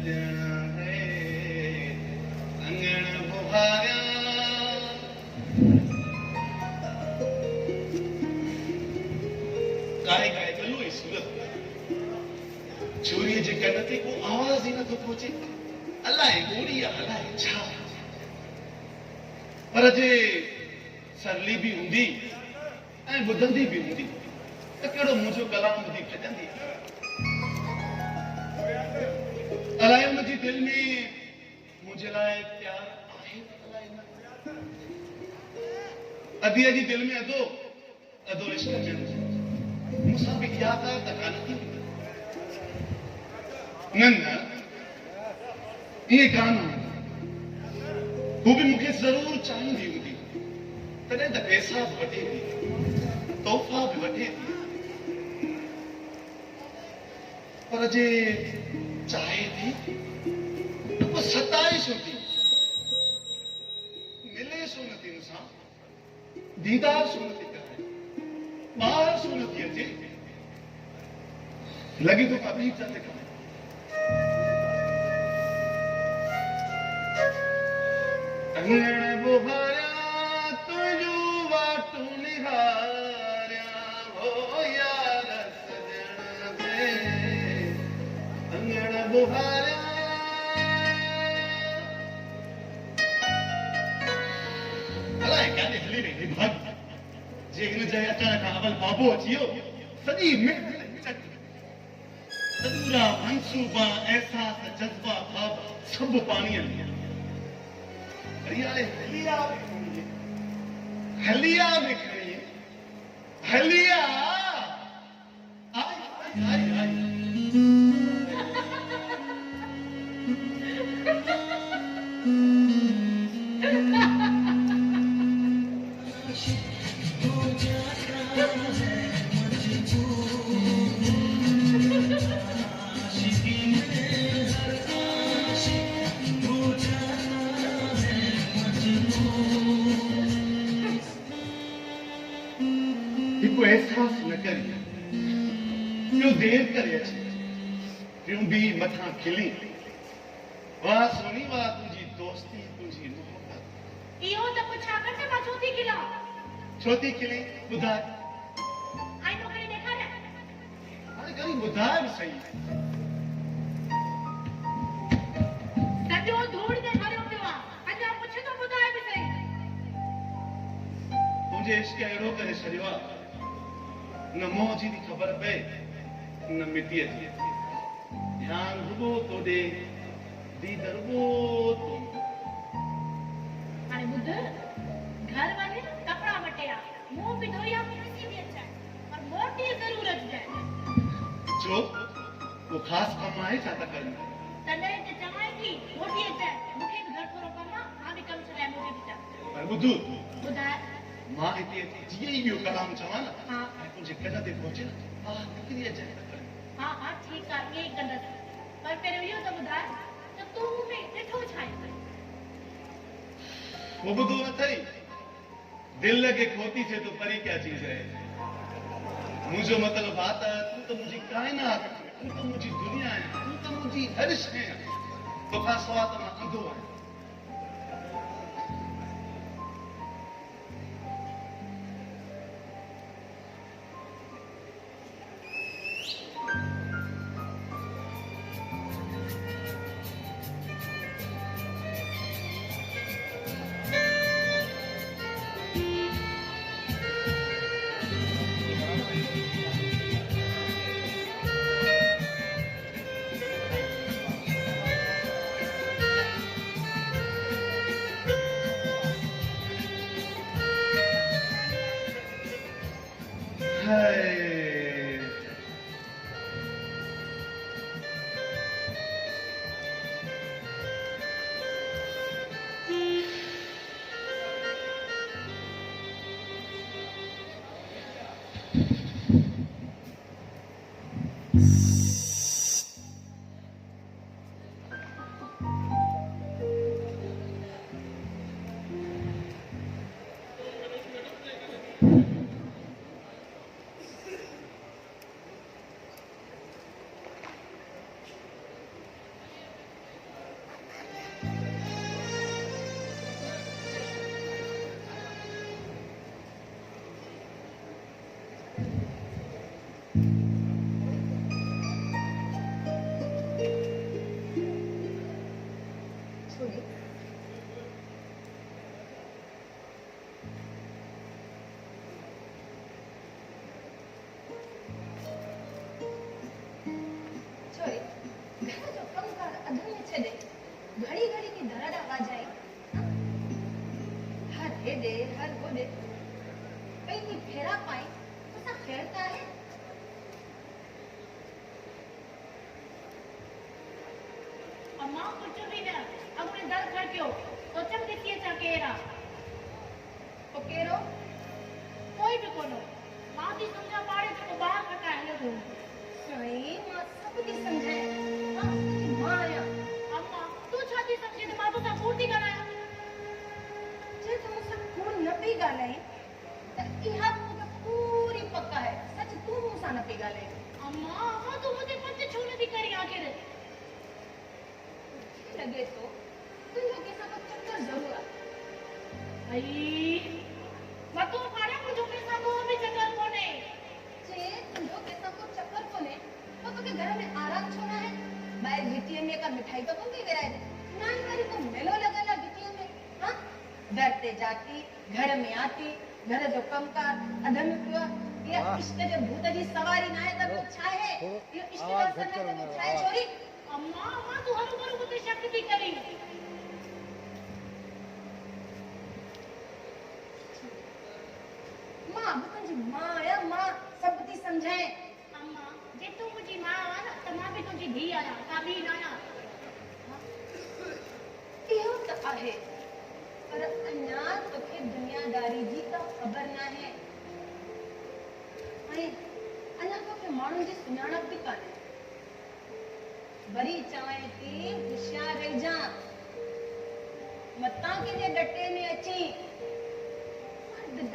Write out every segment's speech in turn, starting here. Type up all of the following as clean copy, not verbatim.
सजण है अंगण बुहारिया गाए गाए चलो ई सूरत छोरीअ जे कन ते को आवाज़ ई नथो पहुचे अलाए ॻोड़ी अलाए छा पर जे सरली भी हूंदी ऐं ॿुधंदी भी हूंदी त कहिड़ो मुंहिंजो कलाम ॿुधी खजंदी अलाए मुंहिंजी दिलि में मुंहिंजे लाइ प्यार आहे अलाए न अधीअ जी दिलि में अधो अधो इश्क में मूंसां बि इहा त कान थी न न इहे कान हू बि मूंखे ज़रूरु चाहींदी हूंदी तॾहिं त पैसा बि वठे थी तोहफ़ा बि वठे थी पर जे चाहे थी त पोइ सताए छो थी मिले छो नथी मूंसां दीदार छो नथी करे ॿाहिरि छो नथी अचे लॻे थो कभी त अंगण बुहारिया तुझू वाटू निहारिया हो यार सजण दे अंगण बुहारिया अलाए काॾे हली वेंदी भाग जे हिन जे अचण खां अवल बाबो अची वियो सॼी अधूरा मंसूबा एहसास जज्बा ख्वाब सभु पाणीअ में हलिया में खड़ी हलिया आई आई आई एहसास न करी क्यों देर करे क्यों भी मथा खिली वाह सोनी वाह तुझी दोस्ती तुझी मोहब्बत इहो त पुछा कर त मां छोती खिला छोती खिली ॿुधाए आई नो करे ॾेखारिया हाणे करी ॿुधाए बि सही सॼो धूड़ ते भरियो पियो आहे अञा पुछ तो ॿुधाए बि सही तुंहिंजे इश्क अहिड़ो करे छॾियो आहे न मोह जी ख़बर पए न मिटीअ जी ध्यान रुगो तो ॾे दीदर वो तो हाणे ॿुध घर वञ कपिड़ा मटिया मुंहुं बि धोया ॾिसी बि अचां पर मोटी ज़रूर अचिजांइ छो को ख़ासि कमु आहे छा था कनि तॾहिं त चवां थी मोटी अचांइ मूंखे बि घर थोरो कमु आहे मां बि कमु छॾाए मोटी बि अचां पर ॿुध ॿुधाए मां हिते जीअं ई ॿियो कलाम चवां न हा तुंहिंजे कन ते पहुचे न हा निकिरी अचे हा हा ठीकु आहे ईअं ई कंदसि पर पहिरियों इहो त ॿुधाए त तूं में ॾिठो छा आहे वो ॿुधो न अथई दिल के खोती से तो परी क्या चीज है मुझे मतलब आता है तू तो मुझे कायनात तू तो मुझे दुनिया है तू तो मुझे हर शइ तो खास सवा तो मां अंधो है की फेरा पाए तो सा खेड़ता है अम्मा कुछ भी न अपने दर खड़क्यो तो चम दिखिए चा केरा तो केरो कोई भी कोनो मां थी समझा पाड़े तो बाहर खटा है लो सही मां सब की समझे हां मां आया अम्मा तू छाती समझे तो मां तो सा पूर्ति कराया जे तुम सब कौन न पी गाले त इहा मुके पूरी पक्का है सच तू मुसा न पी गाले अम्मा अम्मा तू मुझे पंच छोड़ दी करी आखिर लगे तो तुझे कैसा को चक्कर जरूर आ आई मतो फाड़े मुझे कैसा को भी चक्कर कोने जे तुझे कैसा को चक्कर कोने तो के घर में आराम छोड़ा है बाहर गिट्टी में का मिठाई तो कोई बेरा है नानी वाली को मेलो लगाला गिट्टी में हां डरते जाती घर में आती घर जो कम का अधम पियो ये इष्ट जो भूत जी सवारी ना है तब छा है ये इष्ट दर्शन है तब छा है छोरी अम्मा अम्मा तू हरु करू को शक्ति भी करी मां तुझी मां या मां सब ती समझाए अम्मा जे तू मुझी मां आ ना त मां भी तुझी धी आया का भी ना आया इहो त आहे पर अन्या तोखे दुनियादारी जी का खबर ना है अरे अन्या तोखे माण्हू जी सुञाणप बि कान्हे वरी चवां थी होशियार रही जा मतां कंहिंजे डटे में अची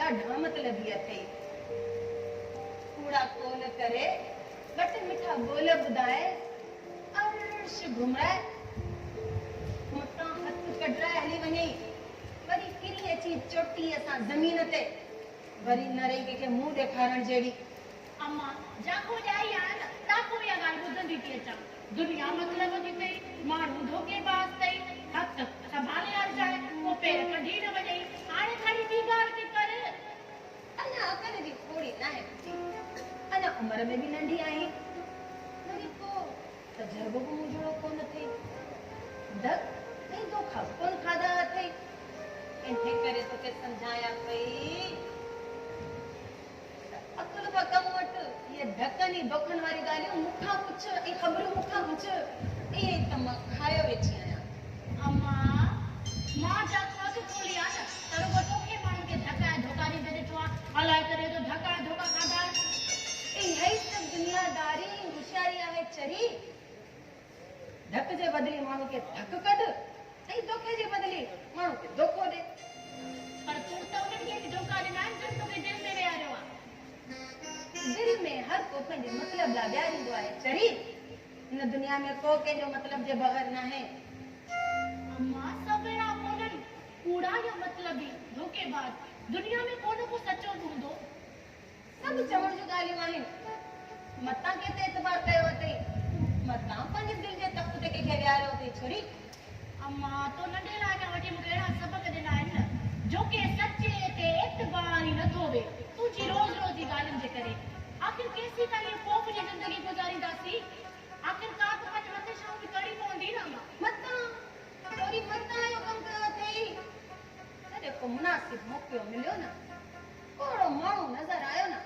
ॾाढा मतलबी अथई कूड़ा कोल करे घटि मिठा बोल ॿुधाए अर्श घुमराए मतां हथ कढराए हली वञे वरी किरी अची चोटी असां ज़मीन ते वरी न रही कंहिंखे मुंहुं ॾेखारण जहिड़ी अम्मा जाको जाई आ ना ताको या गाल बुधंदी थी अचां दुनिया मतलब जी तई माण्हू धोखेबाज तई हथ संभाले आ जाए वो पैर कढी न वञे हाणे खड़ी ॿी ॻाल्हि थी कर अञा अकल जी थोड़ी ना है अञा उम्र में भी नंढी आई वरी को तजर्बो को मुझड़ो कोन थे दक नहीं तो खा कोन खादा थे इन्हे करे तो के समझाया पई अकल का कम वट ये ढकनी दोखन वाली गालियों मुखा कुछ ए खबरू मुखा कुछ ए तम खायो वेची आया अम्मा मां जा खाद खोली आ ना तरो को तोखे माण्हू के धका धोकारी दे ॾिठो आहे हलाए करे तो धका धोका खाधा ए है सब दुनियादारी होशियारी आहे चरी धक जे बदली माण्हू के धक कढ ऐं धोखे जे बदली माण्हू के धोखो दे पर तू तो उन्हनि खे धोका ॾिना जन तोखे दिल में विहारियो आहे दिल में हर को पंहिंजे मतलब ला विहारींदो आहे चरी इन दुनिया में को कंहिंजो मतलब जे बगैर न है अम्मा सवेरा कोनन कूड़ा या मतलबी धोखेबाज दुनिया में कोनो को सच्चो हूंदो सब चवण जूं ॻाल्हियूं आहिनि मतां केते एतबार कयो अथई मतां पंहिंजे दिल जे तख़्त ते कंहिंखे विहारियो अथई छोरी अम्मा तो नंढे राजा वठी मूंखे अहिड़ा सबक ॾिना आहिनि न जो के सचे ते एतबार ई नथो वे तुंहिंजी रोज़ रोज़ जी ॻाल्हियुनि जे करे आखिर केसी ताईं ख़ौफ़ जी ज़िंदगी गुज़ारींदासीं आखिरकार तो पंहिंजे मथे शाम बि कड़ी पवंदी न अम्मा मतां छोरी मतां जो कमु कयो अथई जॾहिं को मुनासिब मौक़ो मिलियो न कोड़ो माण्हू नज़र आयो न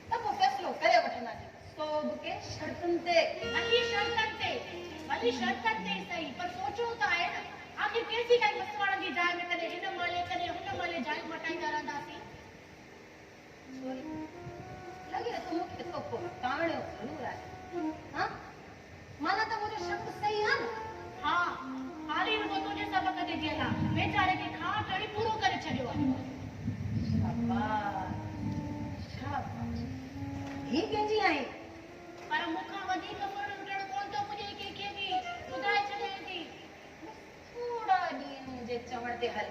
त पोइ फ़ैसिलो करे वठंदासीं सोभ के शर्तुनि ते भली शर्तनि ते सही पर सोचो त आहे न आखिर केसी ताईं मसवाड़नि जी जाइ में कॾहिं हिन महले कॾहिं हुन महले जाइ मटाईंदा रहंदासीं छोरी लॻे थो मूंखे तो को काणियो ज़रूर आहे हा माना त मुंहिंजो शक सही आहे न हा हाली रुगो तुंहिंजे सबक ते थियल आहे वेचारे खे खा टड़ी पूरो करे छॾियो आहे शाबाश शाबाश ही कंहिंजी आहे पर मूंखां वधीक पढ़ण लुटण कोन थो पुॼे कंहिंखे बि ॿुधाए छॾे थी थोड़ा ॾींहं मुंहिंजे चवण ते हल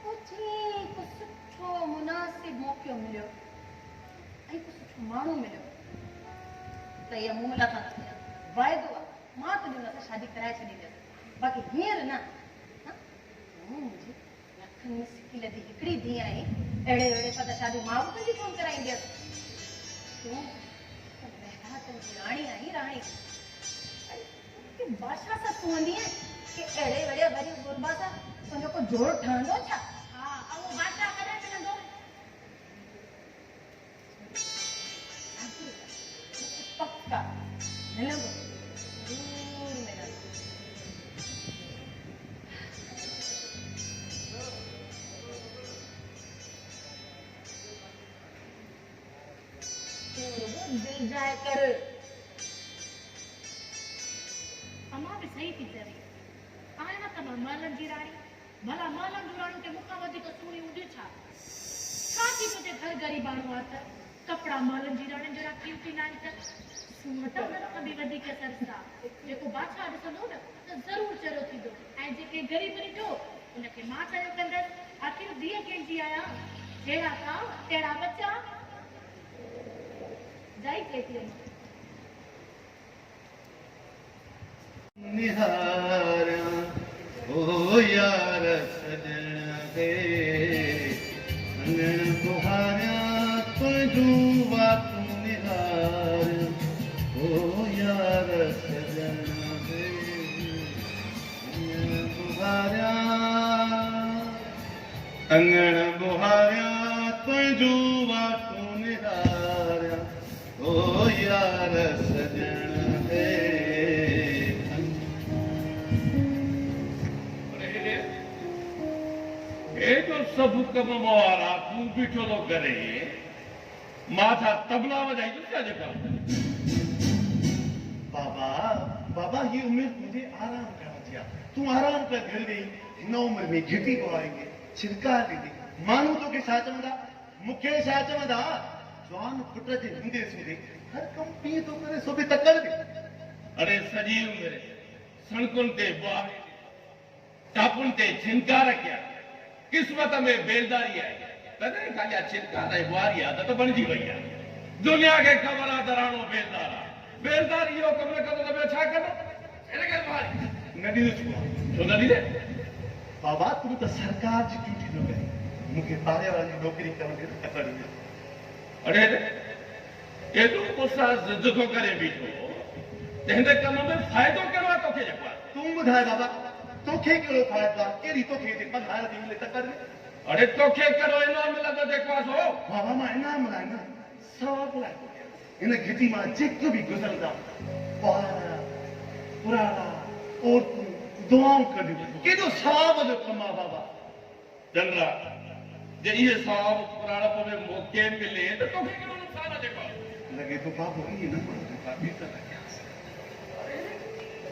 कुझु को सुठो मुनासिब मौक़ो मिलियो ऐं को सुठो माण्हू मिलियो त इहा मूं लाइ कान थिया वाइदो आहे मां तुंहिंजे लाइ शादी कराए छॾींदसि बाक़ी हींअर न तूं मुंहिंजी लखनि में सिकी लधी हिकिड़ी धीउ आई अहिड़े अहिड़े सां त शादी मां बि तुंहिंजी कोन कराईंदसि तूं महरातनि जी राणी आई राणी की भाषा सां सुहंदी आहे कि अहिड़े वड़े वरी गुरबा सां तुंहिंजो को जोड़ ठहंदो छा हा ऐं भाषा कॾहिं मिलंदो दिल जाए कर। अमां बि सही थी चवे आहे न त मां मालनि जी राणी भला मालनि जूं राणियूं खे मूंखां वधीक सुहिणी हूंदी छा थी मुंहिंजे घर ग़रीबाणो आहे त कपिड़ा मालनि जी राणियुनि जहिड़ा कीमती न आहिनि त सूरत खां बि वधीक सरसा जेको बादशाह ॾिसंदो न त ज़रूरु चरियो थींदो ऐं जेके ग़रीब ॾिठो उनखे मां चयो कंदसि आख़िर धीअ कंहिंजी आहियां जहिड़ा का तहिड़ा बच्चा जाई चेती निहारा ओ यार सजन दे अंगण बुहारा तुझू वातू निहार ओ यार सजन दे अंगण बुहारा तुझू वातू निहार ओ यार सजन दे। तो सब कम वारा तू बीठो तो करे माथा तबला वजाई तो क्या जेका बाबा बाबा ये उम्र मुझे आराम करना दिया तू आराम कर घर गई हिन उम्र में घिटी पवाएंगे छिड़का दीदी मानू तो के साथ में मुख्य साथ में जवान पुट जे हूंदे सूंदे हर कम पी तो करे सो भी तकड़ दे। अरे सजी मेरे सड़कुन ते बाह टापुन ते छिनकार क्या किस्मत में बेलदारी है तने खाली छिनकार है बुआरी आदत बन जी वई है दुनिया के खबर आ दराणो बेलदारा बेलदारी यो कम न करो तो छा करो एने के बुआरी नदी तो छुआ छो नदी दे बाबा तू तो सरकार जी ड्यूटी न करे मुखे पारे वाली नौकरी करने के तकड़ दे। अरे ये तो गुस्सा जिद को करे बीठो तेंदे कम में फायदो करवा तो के जपा तू बुधाए बाबा तोखे कहिड़ो फ़ाइदो आहे कहिड़ी तोखे हिते पघार ॾी मिले त कर अरे तोखे करो इनाम मिलंदो जेको आहे सो बाबा मां इनाम लाइ न सवाब लाइ हिन घिटी मां जेके बि गुज़रंदा ॿार पुराणा औरतूं दुआऊं कंदियूं केॾो सवाब जो कमु आहे बाबा। चंद्रा जे इहे सवाब पुराणप में मौके मिले त तोखे कहिड़ो नुक़सान आहे जेको लॻे थो बाबो ईअं न मां ॿी त कयां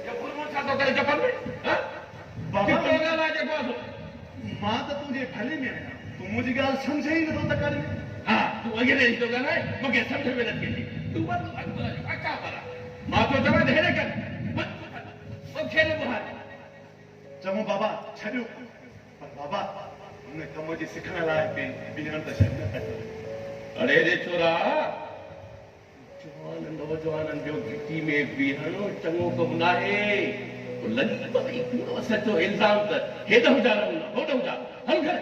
ये फुलमो छा तो करे जपन में हां बाबा कितो गाला जेको आहे मां त तुंहिंजे भले में आहियां तूं मुंहिंजी ॻाल्हि सम्झे ई नथो त कर हां तू अॻे नहीं तो गाला मूंखे समझ में नथी अचे तू बस अका परा मां तो चवां हेरे कर ओ खेल बुहार चङो बाबा छॾियो पर बाबा हुन कम जे सिखण लाइ बीहण त छॾ न कर। अरे रे छोरा जवान नौजवाननि जो घिटी में बीहणो चङो कमु नाहे सचो इल्ज़ाम त हेॾ हुजा होॾ हुजा हल कर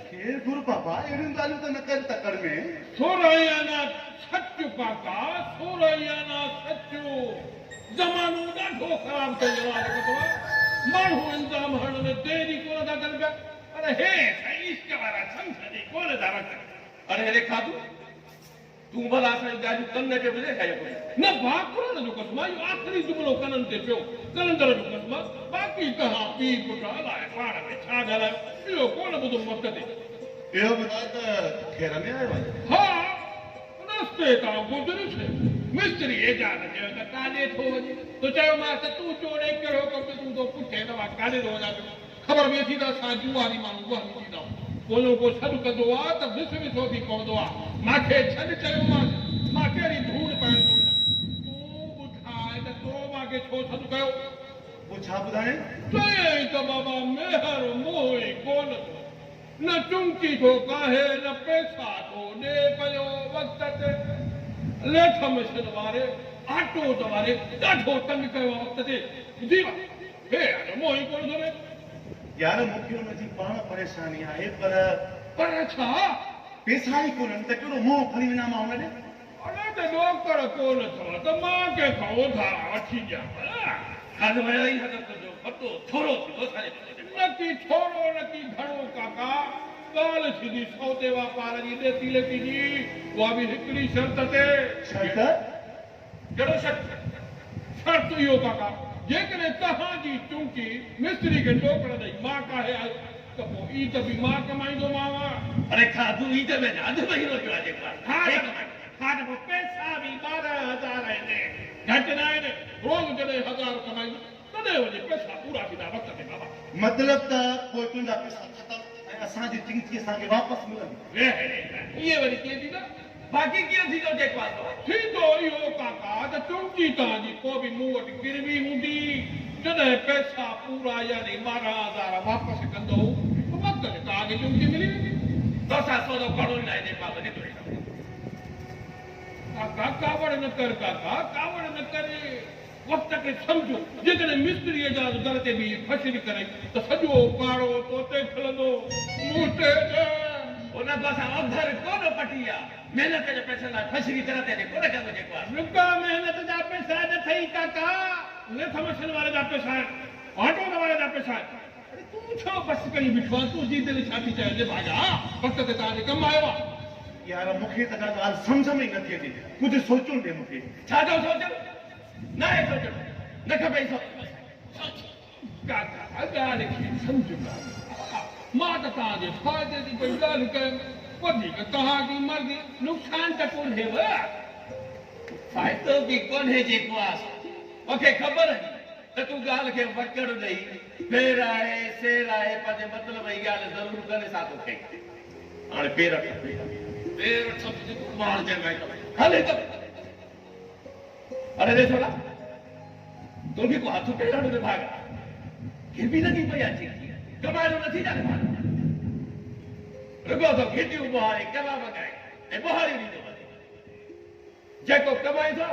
केरु गुरु बाबा अहिड़ियूं ॻाल्हियूं त न कर तकड़ में सोरयाना सच काका सोरयाना सचो ज़मानो ॾाढो ख़राब कयो आहे माण्हू इल्ज़ाम हणण में देरी कोन था कनि पिया अरे हे साईं इश्क वारा संत जी कोन था रखनि अरे हेरे खाधू तूं भला असांजी ॻाल्हियूं कन ते ॿुधे छा न भाकुरनि जो कसम आहे इहो आख़िरी जुमिलो कननि ते पियो कलंदर जो कसम आहे बाक़ी तव्हां पीउ पुटु अलाए पाण में छा ॻाल्हायो इहो कोन ॿुधो वक़्त ते इहो ॿुधाए त खेर में आयो आहे हा रस्ते तां गुज़रियुसि मिस्त्री एजान चयो त काॾे थो वञे तो चयोमांसि त तूं चोरे कहिड़ो कमु तूं तो पुठे न वा काॾे थो वञा ख़बर पए थी त असां जुआरी माण्हू वहमी थींदा कोलो को सॾु कंदो आहे त विसो थी पवंदो आहे मूंखे छॾ चयोमांसि मां कहिड़ी धूड़ पाइण थो वञा तूं ॿुधाए त तो मूंखे छो सॾु कयो पोइ छा ॿुधाए चयईं त बाबा मेहर मोह ई कोन न चुंकी थो काहे न पैसा थो ॾे पियो वक़्त ते लेथ मशीन वारे आटो वारे ॾाढो तंग कयो आहे वक़्त ते ॿुधी हे मोह ई कोन थो ॾे यार मूंखे हुनजी पाण परेशानी आहे पर छा पैसा ई कोन्हनि त कहिड़ो मोह खणी वञा मां हुन ॾे अरे त नौकर कोन अथव त मां कंहिंखां उधार वठी ॾियां हल वई हदत जो पतो थोरो थींदो न की थोरो न की घणो काका ॻाल्हि थींदी सौदे वापार जी ॾेती लेती जी उहा बि हिकिड़ी शर्त ते शर्त कहिड़ो शर्त इहो काका जेकॾहिं तव्हांजी चूंकी मिस्त्री खे टोकड़ ॾेई मां काहे आई त पोइ ई त बि मां कमाईंदोमांव अरे खाधू ई त अधु महीनो थियो आहे जेका हा त पोइ पैसा बि 12,000 आहिनि घटि न आहिनि रोज़ जॾहिं 1000 कमाई तॾहिं वञी पैसा पूरा थींदा वक़्त ते बाबा मतलब त पोइ तुंहिंजा पैसा ख़तम ऐं असांजी चिंगी असांखे वापसि मिलंदी इहे वरी कीअं थींदा बाक़ी कीअं थींदो जेको आहे थींदो इहो काका त चुंगी तव्हांजी को बि मूं वटि गिरवी हूंदी जॾहिं पैसा पूरा यानी 12,000 वापसि कंदो वक़्त ते तव्हांखे चुंगी मिली वेंदी तोसां सौदो करणो ई न आहे जेको आहे निकिरे काका कावड़ न कर काका कावड़ न कर वक़्त खे सम्झो जेकॾहिं मिस्त्रीअ जा दर ते बि फसरी करे त सॼो कारो तोते खिलंदो मूं ते उन पासां अधर कोन पटी आहे महिनत जे पैसनि लाइ फसरी तरह ते कोन कंदो जेको आहे रुका महिनत जा पैसा न थई काका न मशीन वारे जा पैसा आहिनि ऑटो वारे जा पैसा आहिनि तूं छो बसि कई बीठो आहे तुंहिंजी दिलि छा थी चए भाॼा वक़्त ते तव्हांजे कमु आयो आहे यार मूंखे त का ॻाल्हि सम्झ में ई नथी अचे कुझु सोचूं ॾे मूंखे छा थो सोचो न आहे सोचणो न खपे काका ॻाल्हि खे सम्झ मां त तव्हांजे फ़ाइदे जी कोई ॻाल्हि कयमि वधीक तव्हांजी मर्ज़ी नुक़सान त कोन्हेव फ़ाइदो बि कोन्हे जेको आहे मूंखे ख़बर आहे त तूं ॻाल्हि खे वकड़ ॾेई फेर आहे सेर आहे पंहिंजे मतिलब जी ॻाल्हि ज़रूरु करे सा तोखे हाणे पेर माण्हू चइबो हले त अरे ॾिसो न तुंहिंजी को हथ पेर में भाग गिर बि लॻी पई आहे कमाइणो नथी जाने रुगो तो घिटियूं बुहारे कबाब खाए ऐं बुहारी ॾींदो वञे जेको कमाए थो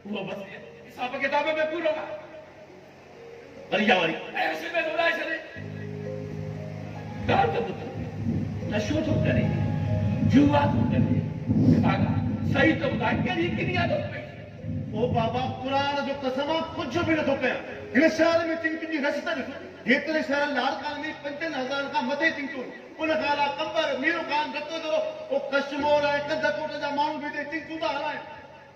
उहो बसि हिसाब किताब में पूरो आहे वरी या वरी ऐसे में उड़ाए छॾे ॻाल्हि त ॿुध नशो थो करे जुआ थो करे सही तो ॿुधाए कहिड़ी किनी आदत ओ बाबा क़ुरान जो कसम आहे कुझु बि नथो कयां हिन शहर में चिंकियुनि जी रस्ता ॾिसो हेतिरे शहर लाड़कान में 5,000 खां मथे चिंकियूं उन खां अलावा कंबर मीरो खान रतो जो ओ कश्मोर ऐं कंदकोट जा माण्हू बि चिंकियूं था हलाइनि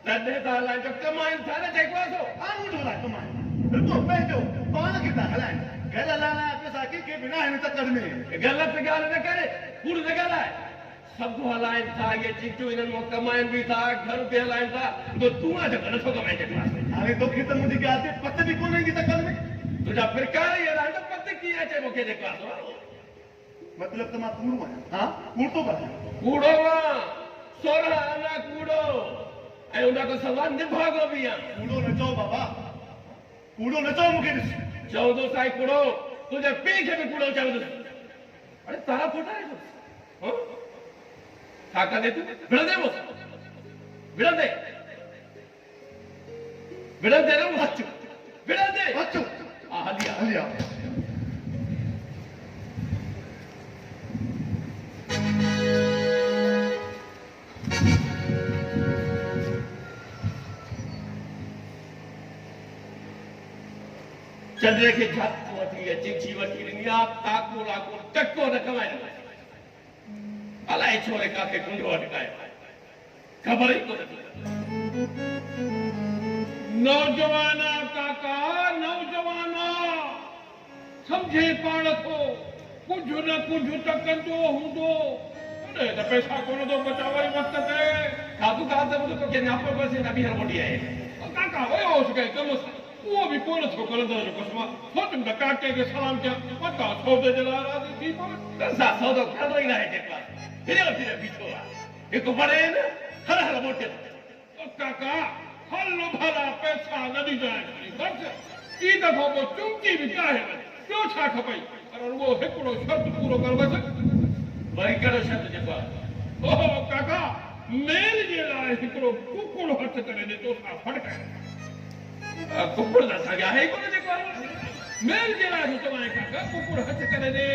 तॾहिं था हलाइनि जो कमाइनि था न जेको आहे कानून जो हलाए कमाइनि बिल्कुलु पंहिंजो पाण खे था हलाइनि घर हलाइण जा पैसा कंहिंखे बि न आहिनि तकड़ में ग़लति ॻाल्हि न करे कूड़ न ॻाल्हाए सभु हलाइनि था इहे चिंकियूं हिननि मां कमाइनि बि था घर बि हलाइनि था तो तूं आहे जेको नथो कमाए जेको आहे हाणे तोखे त मुंहिंजी ॻाल्हि ते पत बि कोन ईंदी तकड़ में तुंहिंजा फिरकार ई अहिड़ा आहिनि त पत कीअं अचे मूंखे जेको आहे मतलब त मां कूड़ो आहियां हा कूड़ थो ॻाल्हायां कूड़ो मां 16 आना कूड़ो ऐं उन खां सवाइ निभागो बि आहे कूड़ो न चओ बाबा कूड़ो न चओ मूंखे ॾिस चवंदो साईं कूड़ो तुंहिंजे पीउ खे बि कूड़ो चवंदुसि अरे तारा फोटा आहे छा कंदे तूं विढ़ंदे विढ़ंदे विढ़ंदे न अचु विढ़ंदे अचु हा हलिया हलिया चंद्र के झट वठी चिंची वठी ॾिनी आहे ताको लाको टको न कमाए अलाए छोरे काके कुंडो अटकायो ख़बर ई कोन नौजवाना काका नौजवाना समझे पाण थो कुझु न कुझु त कंदो हूंदो उन त पैसा कोन थो बचावे वक़्त ते काकू का त मुझे तोखे नापो बसे न बि हरमोटी आहे काका वयो उसके कम वो भी कोन थो करंदो जो कसमा सोचम त काके के सलाम क्या पता सौदे जे लाइ राज़ी थी पवे असां सौदो कंदो ई न आहे जेको फिर फिर बीठो आहे हिकु बड़े न हर हर मोटे काका हल भला पैसा न ॾिजांइ बस ई दफ़ो पोइ चुमकी बि चाहे ॿियो छा खपई पर उहो हिकिड़ो शर्त पूरो कर बस वरी कहिड़ो शर्त जेको आहे ओहो काका मेल जे लाइ हिकिड़ो कुकुड़ हथ करे ॾिठो था फटकाए कुकुड़ त असांखे आहे ई कोन जेको आहे मेल जे लाइ चवां काका कुकुड़ हथ करे ॾे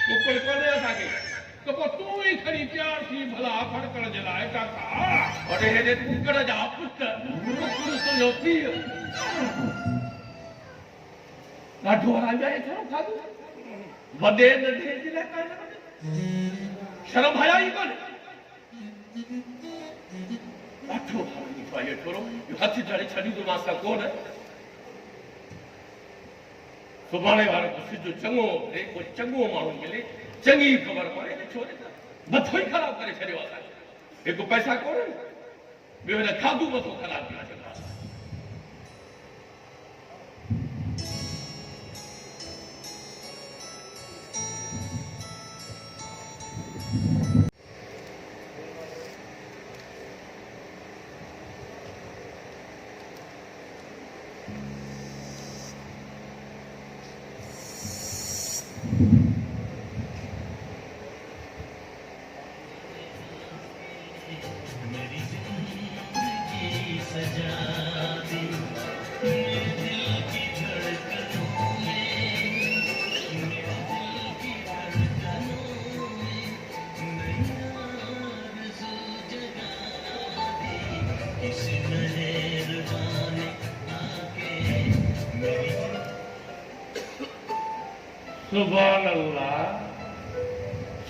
कुकुड़ कोन्हे असांखे त पोइ तूं ई खणी तयार थी भला फटकण जे लाइ काका और हेॾे कुकड़ जा पुट कुकुड़ तुंहिंजो पीउ ॾाढो हलाइबा आहे थोरो खाधो वॾे नंढे जे लाइ कान शर्म हया ई कोन्हे ॾाढो हलाइबो आहे थोरो हथ जड़े छॾींदोमांसि त कोन सुभाणे वारे को सिधो चङो को चङो माण्हू मिले चङी ख़बर पए छो मथो ई ख़राब करे छॾियो आहे एक पैसा कोन ॿियो हिन खाधू मथो ख़राब थी छॾियो। सुभान अल्लाह,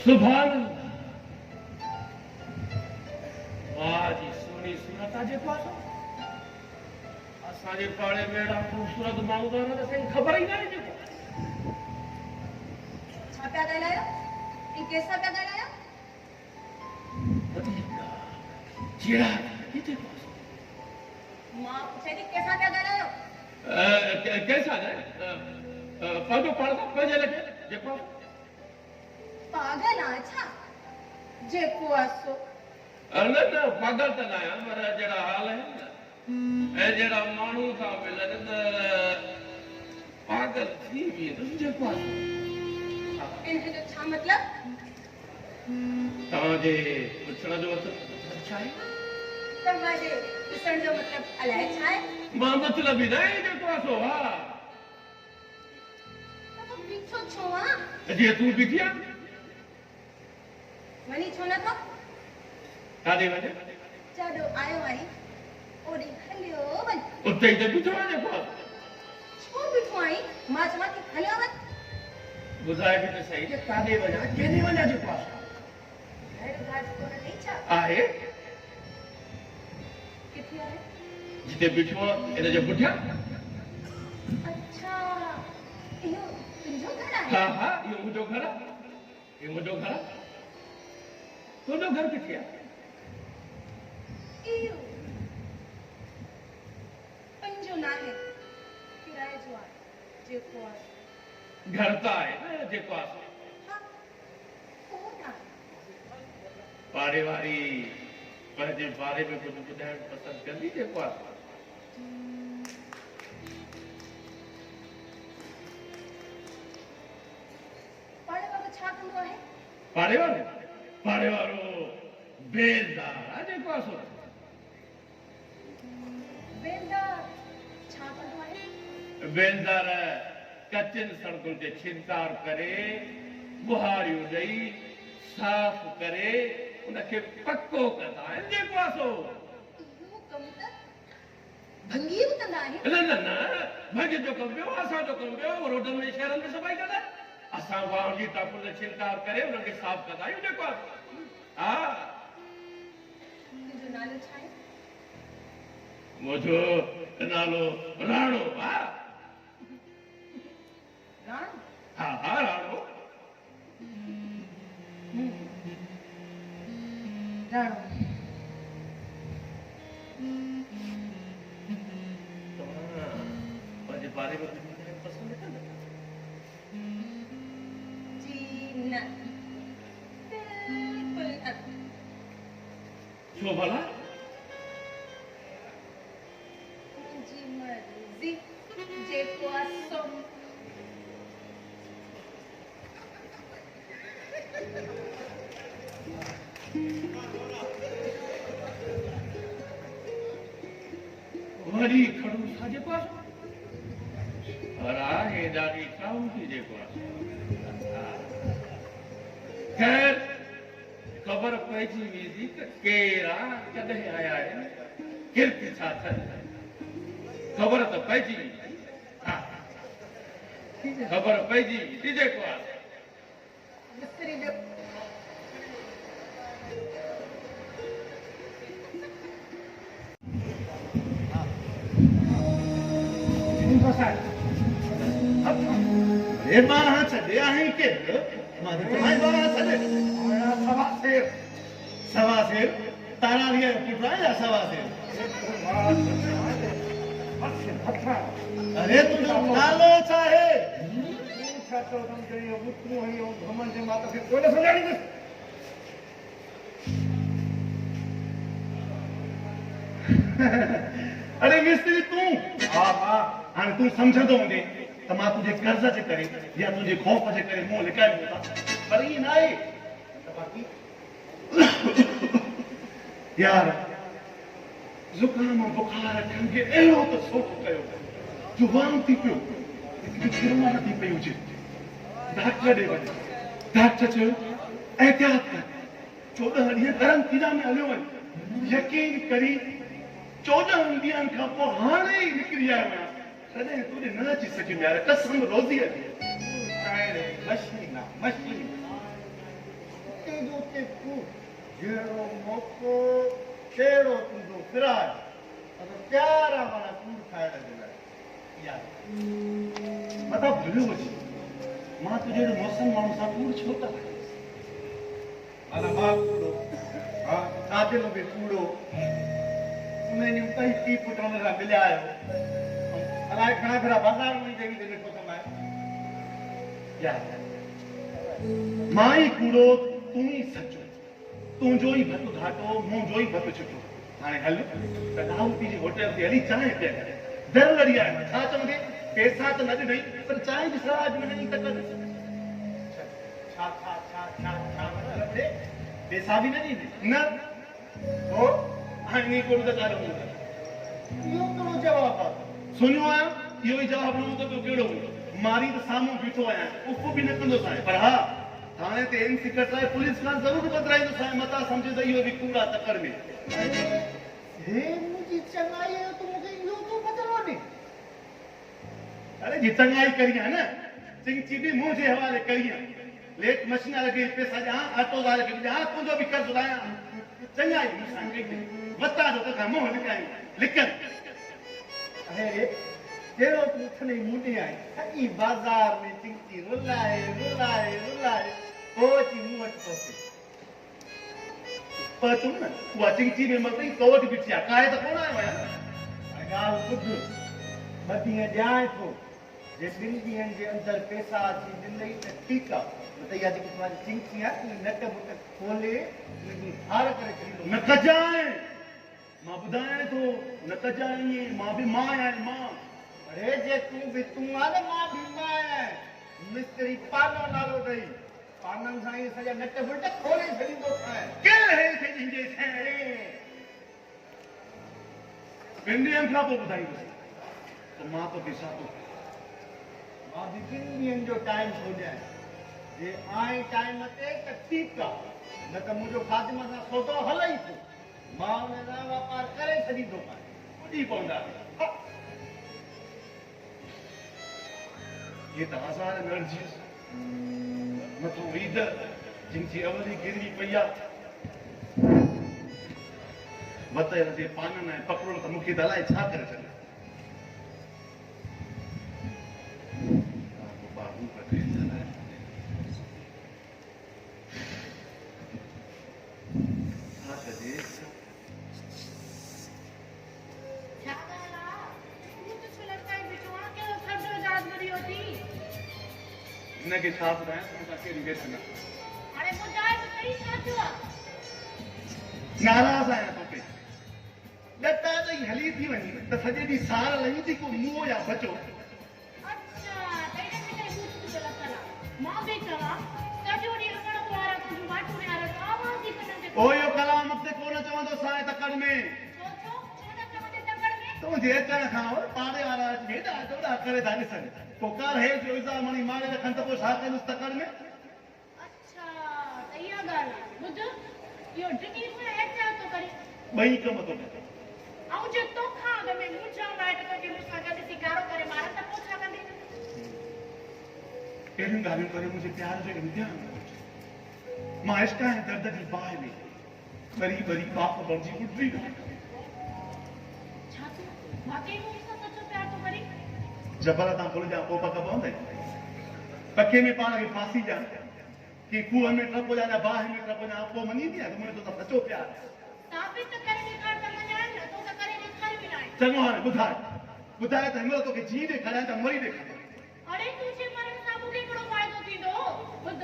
सुभान अल्लाह। वाह जी सोनी सूरत जे पास असांजे पाड़े में अहिड़ा ख़ूबसूरत माण्हू त असांखे ख़बर ई न आहे जेको। छा पिया ॻाल्हायो? ई केसां पिया ॻाल्हायो? जहिड़ा किथे पास मां पुछे थी केसां पिया ॻाल्हायो? कैसा है पंहिंजो पढ़ंदा पंहिंजे लॻे जेको पागल आहे छा? जेको आहे सो न न पागल त न आहियां पर जहिड़ा हाल आहिनि न ऐं जहिड़ा माण्हू सां मिलनि त पागल थी वेंदुसि जेको आहे। इनजो छा मतिलब? तव्हांजे पुछण जो मतिलब छा आहे? तव्हांजे ॾिसण जो मतिलब अलाए छा आहे? मां मतिलब ई न आहे जेको आहे सो हा। बीठो छो आहे? जीअं तूं बीठी आहे वञी छो नथो? काॾे वञे? जाॾो आयो आहीं ओॾे हलियो वञ। उते ई त बीठो आहे जेको आहे। छो बीठो आहीं? मां चवां थी हलियो वञ। ॿुधाए बि त सही कि काॾे वञा केॾे वञा जेको आहे घर घाट कोन अथई छा? आहे किथे आहे? जिते बीठो आहे इन जे पुठियां। अच्छा इहो तुंहिंजो घर आहे? हा हा इहो मुंहिंजो घर आहे। इहो मुंहिंजो घर आहे। तुंहिंजो घर किथे आहे? इहो पंहिंजो न आहे किराए जो आहे जेको आहे। घर त आहे न जेको आहे हा कोन आहे। पाड़े वारी पंहिंजे बारे में कुझु ॿुधाइण पसंदि कंदी जेको आहे? पाड़े वारो छा कंदो आहे? पाड़े वारो बेलदार आहे जेको आहे सो। बेलदार छा कंदो आहे? बेलदार कचनि सड़कुनि ते छिनतार करे बुहारियूं ॾेई साफ़ करे उनखे पको कंदा आहिनि जेको आहे सो। इहो कमु त भंगी बि कंदा आहिनि। न न न भंग जो कमु ॿियो असांजो कमु ॿियो रोडनि में शहरनि में सफ़ाई कंदा असां वाहन जी टापुनि ते छिनतार करे उन्हनि खे साफ़ कंदा आहियूं जेको आहे। हा तुंहिंजो नालो छा आहे? मुंहिंजो नालो राणो आहे। राणो? हा हा राणो। राणो पंहिंजे बारे में पसंदि कंदा? जी न बिल्कुल न। छो भला? मुंहिंजी मर्ज़ी जेको आहे सो। वरी खड़ूसा जेको आहे पर आहे ॾाढी काउंटी जेको आहे। ख़ैर ख़बर पइजी वेंदी त केरु आहे कॾहिं आया आहिनि किर्त छा अथनि ख़बर त पइजी वेंदी। हा ख़बर पइजी वेंदी जेको आहे। विसरी ॾियो। अरे बारह छॾे आहीं केरु? मां त तव्हांजे बारह छॾे। सवा सेर सवा सेर तारा लिया पुटरा या सवा से अरे तू नालो चाहे तो तुम कहीं उतरू ही हो भ्रमण से माता फिर कोई ना समझानी बस अरे मिस्त्री तू हां हां हाणे तू समझंदो हूंदे त मां तुंहिंजे कर्ज़ जे करे या तुंहिंजे ख़ौफ़ जे करे मुंहुं लिकाए ॾिनो पर ईअं न आहे बाकी यार ज़ुकाम बुखार खंघि अहिड़ो त सोट कयो जुवान थी पियो किरमा नथी पई हुजे डॉक्टर ॾे वञ डॉक्टर चयो एहतियात कर 14 ॾींहं गरम कीड़ा में हलियो वञ यकीन करी 14 ॾींहंनि खां पोइ हाणे ई निकिरी आयो आहियां तॾहिं तूं न अची सघियुमि यार कसम रोज़ीअ जी कायरे मशीन ते जो ते तू जेरो मोको तेरो तुंजो फिराय अगर प्यारा वाला कूड़ खाए लॻंदा यार मता भुलियो हुजे मां तुंहिंजे मौसम माण्हू सां कूड़ छो था अला मां कूड़ो हां सादिलो बि कूड़ो उन्हें कई पी पुटन सां मिलिया आहियो अलाए घणा भेरा बाज़ार में देवी ते ॾिठो त यार मां ई कूड़ो तूं ई सचो तुंहिंजो ई भत घाटो मुंहिंजो ई भत छुटो हाणे हल त दाऊदी जी होटल ते हली चांहि पिया करे दर लड़ी आयो छा चवंदे पैसा त न ॾिनई पर चांहि जी सराह बि न ॾिनी त कॾहिं छा मतलब रे पैसा बि न ॾींदे न हो हाणे इन कोन त ॻाल्हि हूंदी यो कहिड़ो जवाब आहे सुनियो आहियां इहो ई जवाबु ॾिनो त ॿियो कहिड़ो हूंदो मारी त साम्हूं बीठो आहियां उफ बि न कंदोसि आहियां पर हा थाणे ते इनसिकट आहे पुलिस खां ज़रूरु बदिराईंदोसि आहियां मता सम्झे त इहो बि कूड़ा तकड़ में हे मुंहिंजी चङाई आहे त मूंखे इहो थो बदिलो ॾे अरे जी चङाई करी आहे न चिंची बि मुंहिंजे हवाले करी आहे लेट मशीन वारे खे पैसा ॾियां ऑटो वारे खे ॾियां तुंहिंजो बि कर्ज़ु लाहियां चङाई मूंसां कई वता जो तंहिंखां मुंहुं लिकाई लिकनि अरे कहिड़ो तूं उथणी मुंडी आई सॼी बाज़ार में चिंची रुलाए पोइ अची मूं वटि पहुती पर तूं न उहा चिंची में मथई तो वटि बीठी आहे काए त कोन आयो आहियां ॻाल्हि ॿुध ॿ ॾींहं ॾियां थो जे 2 ॾींहंनि जे अंदरि पैसा अची ॾिनई त ठीकु आहे न त इहा जेकी तव्हांजी चिंची आहे उहा नट बुट खोले हार करे छॾींदो न कजाए मां ॿुधायां थो न कजाए मां बि मां आहियां मां अरे जे तूं बि तूं आहे न मां बि मां आहियां मिस्त्री पानो नालो ॾेई पाननि सां इहे सॼा नट बुट खोले छॾींदो आहे केरु हेठि ॾिंजे साईं 2 ॾींहंनि खां पोइ ॿुधाईंदुसि त मां तोखे छा थो मां बि 2 ॾींहंनि जो टाइम थो ॾियां जे आए टाइम ते त ठीकु आहे न त मुंहिंजो ख़ातिम सां सौदो हले ई थो मां हुन सां वापारु करे छॾींदो आहियां पुॼी पवंदा ये त हज़ार नर्जी मथो ईद जिन जी अवली गिरवी पई आहे मत हिनजे पाननि ऐं पकड़ो त मूंखे त अलाए छा करे छॾियो बाबू पटेल छा कजे छा ॻाल्हि आहे तूं त छो लटकाए बीठो आहे कहिड़ो थधो यादि करियो थी हिनखे छा ॿुधायां तूं कहिड़ी वेठ न हाणे ॿुधाए त सही छा थियो आहे नाराज़ आहियां तोखे लता त हली थी वञी त सॼे ॾींहुं सार लही थी को मुंहुं या बचो अच्छा तेरे में तेरे बूथ की गलत करा मां भी चवा सजो डी अगण को आरा तुझ वाटू में आरा आवाज ही कने ओ यो कलाम ते कोन चवंदो साए तकड़ में सोचो छोड़ा चवंदे तकड़ में तूं जे अचण खां पाड़े वारा हेॾा चोड़ा करे था ॾिसनि पोकार हे जो इज़ा मणी मारे रखनि त पोइ छा कंदुसि तकड़ में अच्छा त इहा ॻाल्हि ॿुध इहो ड्रिंकिंग में हेठा तो करे ॿई कम थो करे ऐं जे तोखां अॻ में मुंहिंजा माइट के मूंसां गॾु सिकारो करे मारनि त पोइ छा कंदे अहिड़ियूं ॻाल्हियूं करे मुंहिंजे प्यार जो इम्तिहान मां इश्क ऐं दर्द जी बाहि में ॿरी ॿरी बाप बणिजी उॾरी रहां छा तूं वाकई मूंसां सचो प्यार तो करे जबल तां भुल जा पोइ पक पवंदई पखे में पाण खे फांसी ॾियां कि खूह में टप जा बाहि में टप जा पोइ मञींदी आहे त मुंहिंजो त सचो प्यार साबित त करे ॾेखार त मञाए न, तो त करे ॾेखारी बि न आहे। चङो हाणे ॿुधाए त हिनमहिल तोखे जी ॾेखारियां त मरी ॾेखारियां। अरे तुझे मरण सां मूंखे हिकिड़ो फ़ाइदो थींदो। ॿुध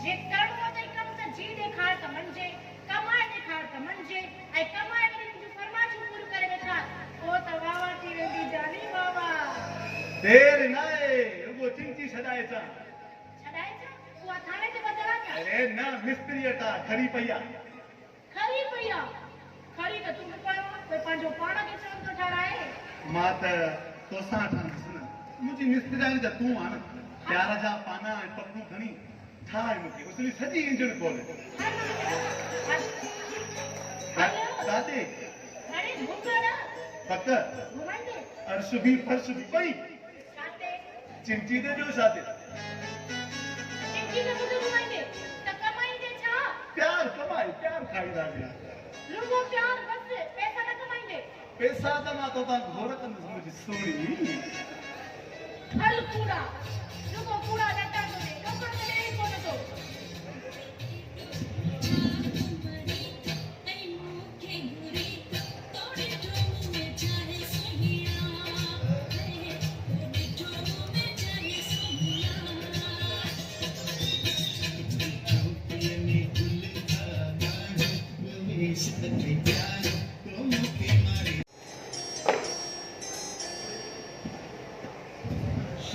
जे करिणो अथई कमु त जी ॾेखार त मञिजे, कमाए ॾेखार त मञिजे, ऐं कमाए वरी मुंहिंजूं फरमाइशूं पूरियूं करे ॾेखार, पोइ त वाह वाह थी वेंदी जानी वाह वाह। देर न आहे, रुॻो चिंची छॾाइजां। छॾाइजां? उहा थाणे ते ॿधल आहे छा? अरे न, मिस्त्री वटां खरी पई आहे। खरी पई आहे? खरी त तूं बि पियो आहे, कोई पंहिंजो पाण खे चवनि थो ठाराए। मां त तोसां ठहंदुसि न, मुंहिंजी मिस्त्रियाणी त तूं आहे न। प्यार जा पाना ऐं पकड़ूं खणी ठाहे मूंखे उसली सॼी इंजण खोले। काथे? हाणे घुमण पक घुमाईंदे? अर्श बि फर्श बि पई छाते? चिंची ते ॿियो छाते? चिंची में मुझे घुमाईंदे त कमाईंदे छा? प्यार कमाए, प्यार खाईंदासीं। रुगो प्यार बस, पैसा न कमाईंदे? पैसा त मां तोतां घोर कंदुसि मुंहिंजी सोणी। हल कूड़ा, रुगो कूड़ा लटा तो दे, नौकर तो दे ही कोन तो।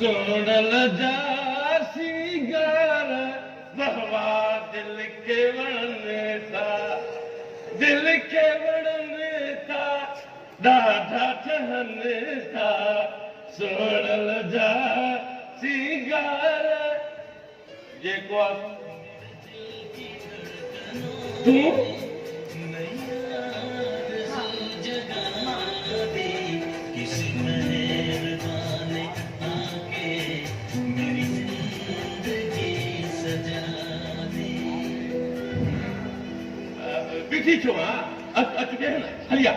सोनल जा सिंगार बहवा दिल के वणने था ॾाढा ठहनि था। सोनल जा सिंगार जेको आहे तूं बीठी छो आहे? अच वेह न, हलिया।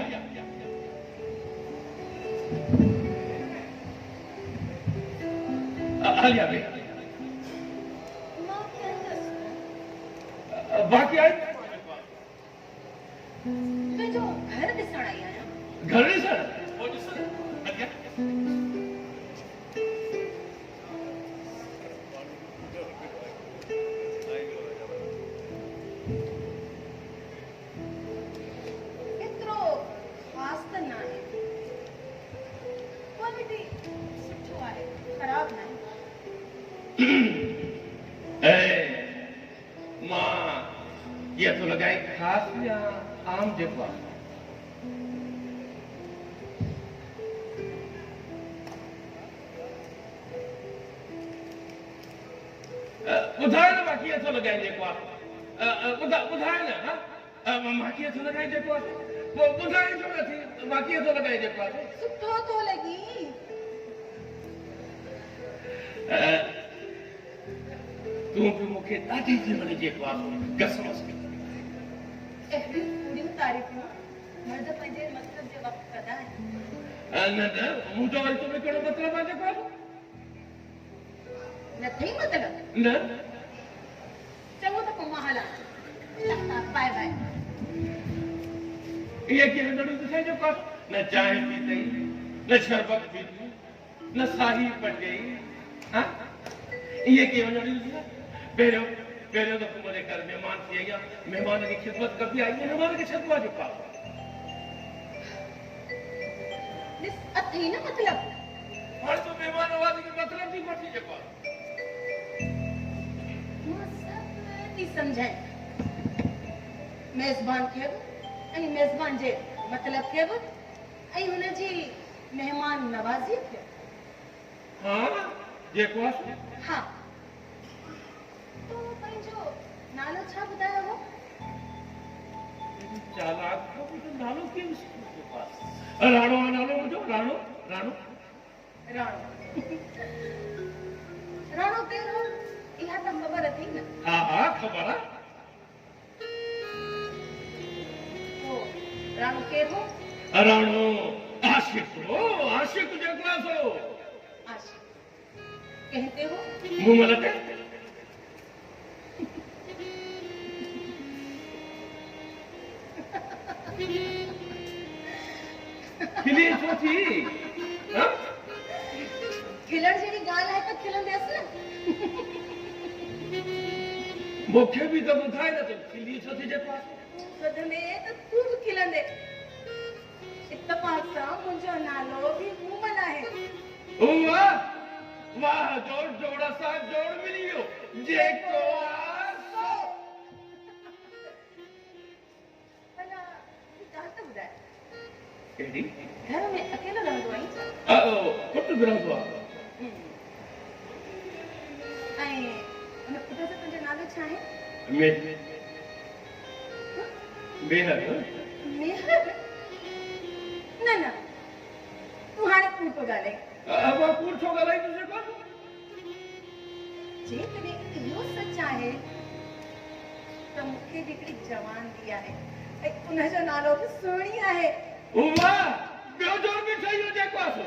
हलिया वेह। मां कंदसि बाक़ी आहे तुंहिंजो घर ॾिसण आई आहियां। घर ॾिसण? पोइ ॾिस हलिया। एतिरो ख़ासि त न आहे, क्वालिटी सुठो आहे, ख़राब न आहे। मां ये तो लॻाए ख़ासि या आम जेको आहे? ॿुधाए न मां कीअं थो लॻाए जेको आहे? ॿुधाए न मां कीअं थो लॻाए जेको आहे? पोइ ॿुधाए छो नथी मां कीअं थो लॻाए जेको आहे? सुठो थो लॻी। तूं बि मूंखे ॾाढी थी वणे जेको आहे कसम सां। अहिड़ियूं पूरियूं तारीफ़ूं मर्द पंहिंजे मतिलब जे वक़्तु कंदा आहिनि। न मुंहिंजो वरी तोखे कहिड़ो मतिलबु आहे जेको आहे? न अथई मतिलब? न चङो त पोइ मां हलां। Bye bye. इहे कीअं नड़ियूं ॾिसई जेको आहे? न चांहि पीतई, न शरबत पीती, न साही पटई। इहे कीअं नड़ियूं ॾिसई? पहिरियों दफ़ो मुंहिंजे घर महिमान थी आई आहे, महिमान जी ख़िदमत करबी आहे, महिमान खे छॾिबो आहे जेको आहे। ॾिस अथई न मतिलब। हाणे तूं महिमान नवाज़ी खे मतिलब थी वठी जेको आहे। मां सभु थी सम्झाए, मेज़बान खे बि ऐं मेज़बान जे मतिलब खे बि ऐं हुनजी महिमान नवाज़ीअ खे। हा जेको आहे? हा तो पंहिंजो नालो छा ॿुधायो हो? चालाक नालो कीअं जेको आहे? राणो आहे नालो मुंहिंजो। राणो राणो राणो केरु हो? इहा त ख़बर अथई न। हा ख़बर आहे। राणो केरु हो? राणो आशिक हो, आशिक जेको आहे सो आशिक कहते हो? मूं मल ते छो थी हां खिलण जहिड़ी ॻाल्हि आहे त खिलंदसि न मूंखे बि त ॿुधाए न तूं खिली छो थी जेको सदमे त तूं बि खिलंदे इत्तफाक सां मुंहिंजो नालो बि मूमन आहे वाह वाह जोड़ जोड़ा सा जोड़ मिली वियो जेको आसो भला ॻाल्हि त ॿुधाए कहिड़ी घर में अकेलो रहंदो आहीं छा पुट बि रहंदो आहे ऐं हुन पुट जो तुंहिंजो नालो छा आहे बेहद मेहर न न तूं हाणे कूड़ पियो ॻाल्हाए मां कूड़ छो ॻाल्हाई तुंहिंजे पास जेकॾहिं इहो सच आहे त मूंखे हिकिड़ी जवान धी आहे ऐं उनजो नालो बि सुहिणी आहे वाह ॿियो जोड़ बि ठही वियो जेको आहे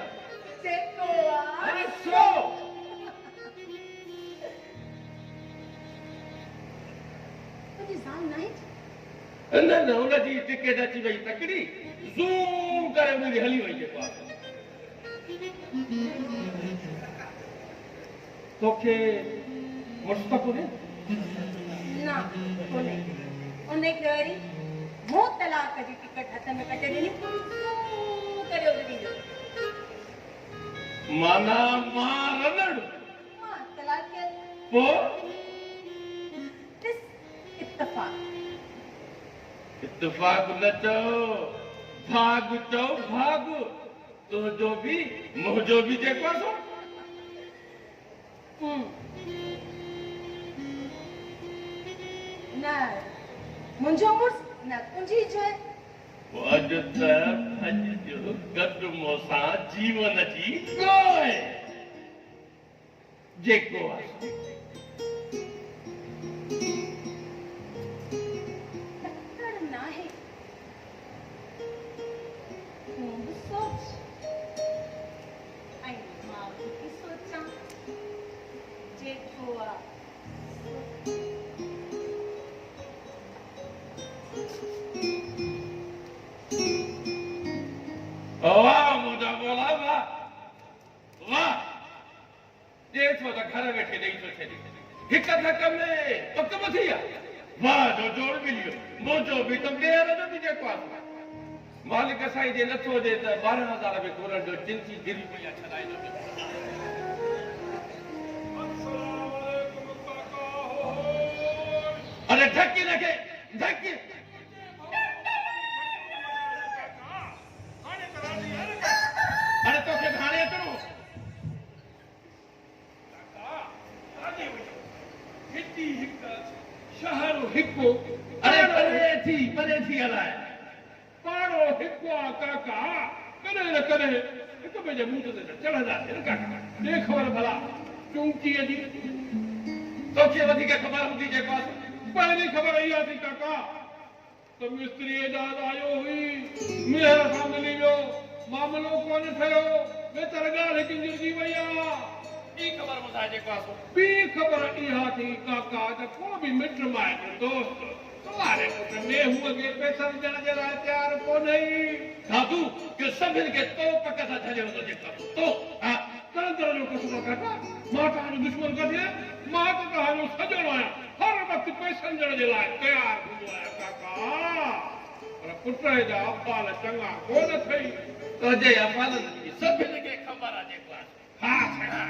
जेको आहे सो तुंहिंजी ज़ाल न आहे छा? न न हुनजी टिकेट अची वई तकड़ी ज़ूम करे मुंहिंजी हली वई जेको आहे तोखे मुड़ुस त कोन्हे न कोन्हे उन वरी मूं तलाक जी टिकट हथ में कटे ॾिनी करे उॾी ॾिनो माना मां रनड़ मां तलाक कयसि पोइ ॾिस इत्तफाक इत्तेफाक न चओ भाग चओ भाग तुंहिंजो बि मुंहिंजो बि जेको आहे न मुंहिंजो मुड़ुस न तुंहिंजी जो आहे अॼु त भॼिजो गॾु मूंसां जीवन जी गोए जेको आहे टक्कर न आहे तूं बि सोच ऐं मां बि थी सोचां जेको आहे वाह मुंहिंजा बोला वाह वाह ॾेठो त घर वेठे ॾेई थो छॾे हिक धक में पक थी आहे वाह जो जोड़ मिली वियो मुंहिंजो बि त ॿेर जो बि जेको आहे मालिक साईं जे नथो ॾे त 12,000 में घुरण जो चिंती दिलि पई आहे छॾाईंदो अरे ढकी रखे ढकी अरे तोखे हाणे अचणो शहर हिकु अरे परे थी हलाए पाड़ो हिकु आहे काका कॾहिं न कॾहिं हिक ॿिए जे मुंहं ते चढ़ंदासीं काका ॾे ख़बर भला चूंकीअ जी तोखे वधीक ख़बर हूंदी जेको आहे पहिरीं ख़बर इहा थी काका त मिस्त्री ॾाढ आयो हुई मेहर सां मिली वियो मामलो कोन ठहियो बेतर ॻाल्हि हिकु जुड़जी वई आहे ॿी ख़बर ॿुधाए जेको आहे ॿी ख़बर इहा थी काका त को बि मिट माइट दोस्त तुम्हारे पुट में हूअ के पैसा ॾियण जे लाइ तयारु कोन्हे दादू के सभिनि खे तो पक सां छॾे वठो जेको तो हा तरह जो कसम काका मां तव्हांजो दुश्मन किथे मां त तव्हांजो सजणो आहियां हर वक़्तु पैसनि ॾियण जे लाइ तयारु हूंदो आहियां काका पर पुट जा अफ़ाल चङा कोन अथई तुंहिंजे अफ़ालनि जी सभिनि खे ख़बर आहे जेको आहे हा छा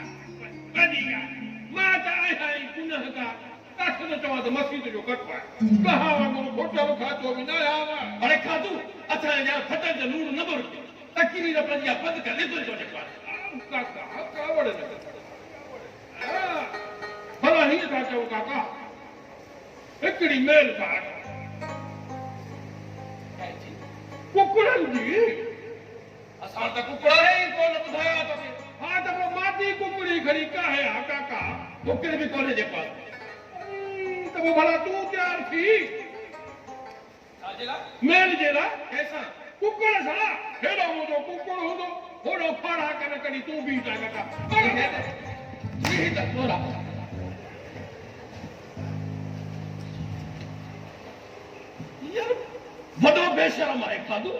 वॾी ॻाल्हि मां त आहियां ई गुनहगार काठ न चवां त मस्जिद जो कटो आहे कहा वांगुरु होटल खातो बि न आया अरे खाधू असांजे जा फटनि जो लूण न भर तकरी न पंहिंजी बंदि करे थो जेको आहे काका कावड़ न भला हीअं था चओ काका हिकिड़ी मेल था कुकड़नि जी असां त कुकड़ ई कोन ॿुधाया तोखे हा त पोइ माती कुकड़ी खणी काहे हा काका कुकड़ बि कोन्हे जेको आहे त पोइ भला तूं तयारु थी मेल जे लाइ कैसा कुकड़ सां हेॾो हूंदो कुकड़ हूंदो होॾो फाड़ा करे कॾहिं तूं बि था काका वॾो बेशरम आहे खाधो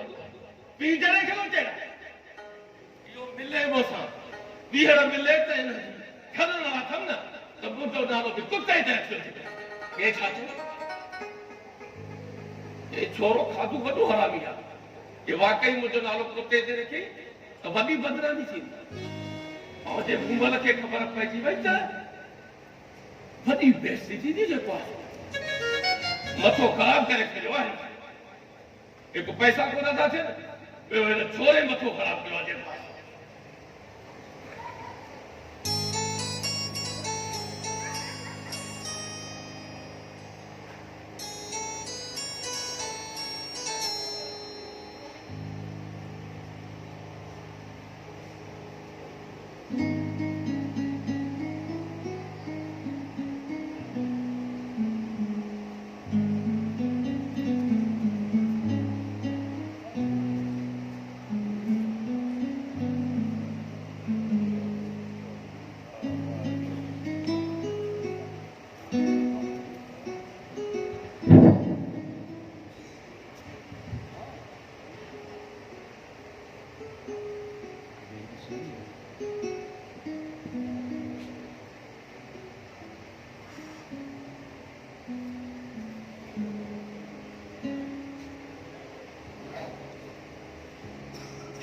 पी जणे खे न चढ़ा प्रेम सां ॿीहर मिले त इन खणण अथमि न त मुंहिंजो नालो बि कुते ते अचियो के छा चयो ये छोरो खाधू वॾो हरामी आहे ये वाकई मुंहिंजो नालो कुते ते रखे त वॾी बदनामी थींदी ऐं जे मुंबल खे ख़बर पइजी वई त वॾी बेइज़ती थींदी जेको आहे मथो ख़राब करे छॾियो आहे हिकु पैसा कोन था थियनि ॿियो हिन छोरे मथो ख़राब कयो आहे जेको आहे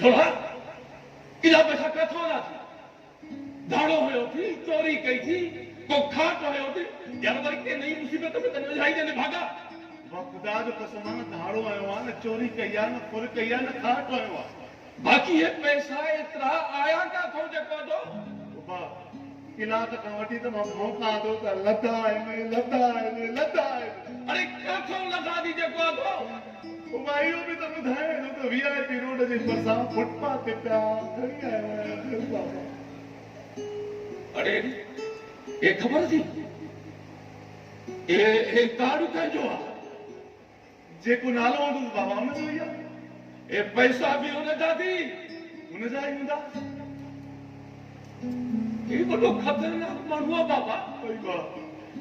छोड़ा इला पैसा किथां आया थी दाड़ो हुयो थी चोरी कई थी को खाट हुयो थी यार वरी के नई मुसीबत में तने विझाई देने भागा खुदा जो कसम आहे न धाड़ो आयो आहे न चोरी कई आहे न फुर कई आहे न खाट आयो आहे बाकी ये पैसा एतिरा आया किथां जेको तो कलाक खां वठी त मां मौका थो त लदा आहिनि अरे किथां लगा दी जेको तो इहो बि त ॿुधाए थो त VIP रोड जे भरिसां फुटपाथ ते पिया खणी आयो आहियां अरे ये खबर थी ये कार्ड कंहिंजो आहे जेको नालो हूंदो बाबा हुनजो ई आहे ये पैसा भी हुनजा थी हुनजा ई हूंदा ये वॾो ख़तरनाक माण्हू आहे बाबा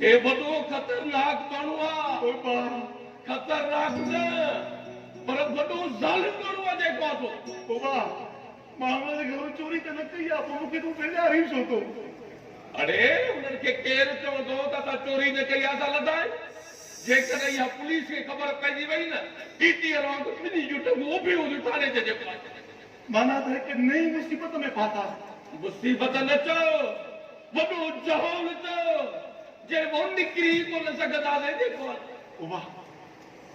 ये वॾो ख़तरनाक माण्हू आहे खतरनाक न पर वॾो ज़ालिम माण्हू आहे जेको आहे तो मां हुनजे घरो चोरी त न कई आहे पोइ मूंखे तूं बेज़ारी छो थो अरे उन्हनि खे केरु चवंदो त असां चोरी न कई आहे असां लदाए जेकॾहिं इहा पुलिस खे ख़बर पइजी वई न टीटीअ वांगुरु ॿिन्ही जूं टंगूं उभी हूंदियूं थाने ते जेको आहे माना त हिकु नई मुसीबत में फाथा मुसीबत न चओ वॾो जहान चओ जे वो निकिरी कोन सघंदासीं जेको आहे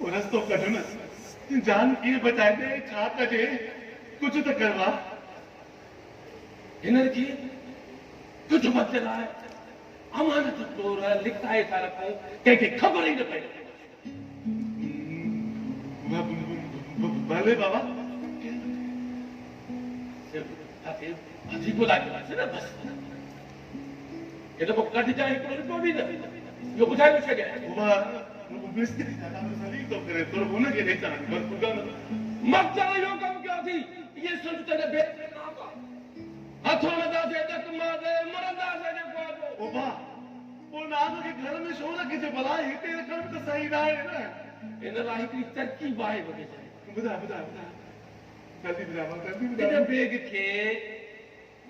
वो रस्तो कढ न जान कीअं बचाइजे छा कजे कुझु त करवा हिननि खे कुझु मत लाइ अमानत तौर लिखाए था रखूं कंहिंखे ख़बर ई न पए भले बाबा अजी ॿुधाईंदासीं न बसि हे त पोइ कढ जाए हिकिड़ो रुपयो बि न इहो ॿुधाए न छॾिया मिस्त्री सलीम थो करे थोरो हुनखे ॾेई था मक़सद इहो कमु कयो थी इहे सोच त हथों लॻासीं टक मारंदे मरंदासीं जेको आहे पोइ नाग खे घर में छो रखिजे भला हिते रखण त सही न आहे न हिन लाइ हिकिड़ी तरकीब आहे वग़ैरह ॿुधाए जल्दी ॿुधाए हिन बेग खे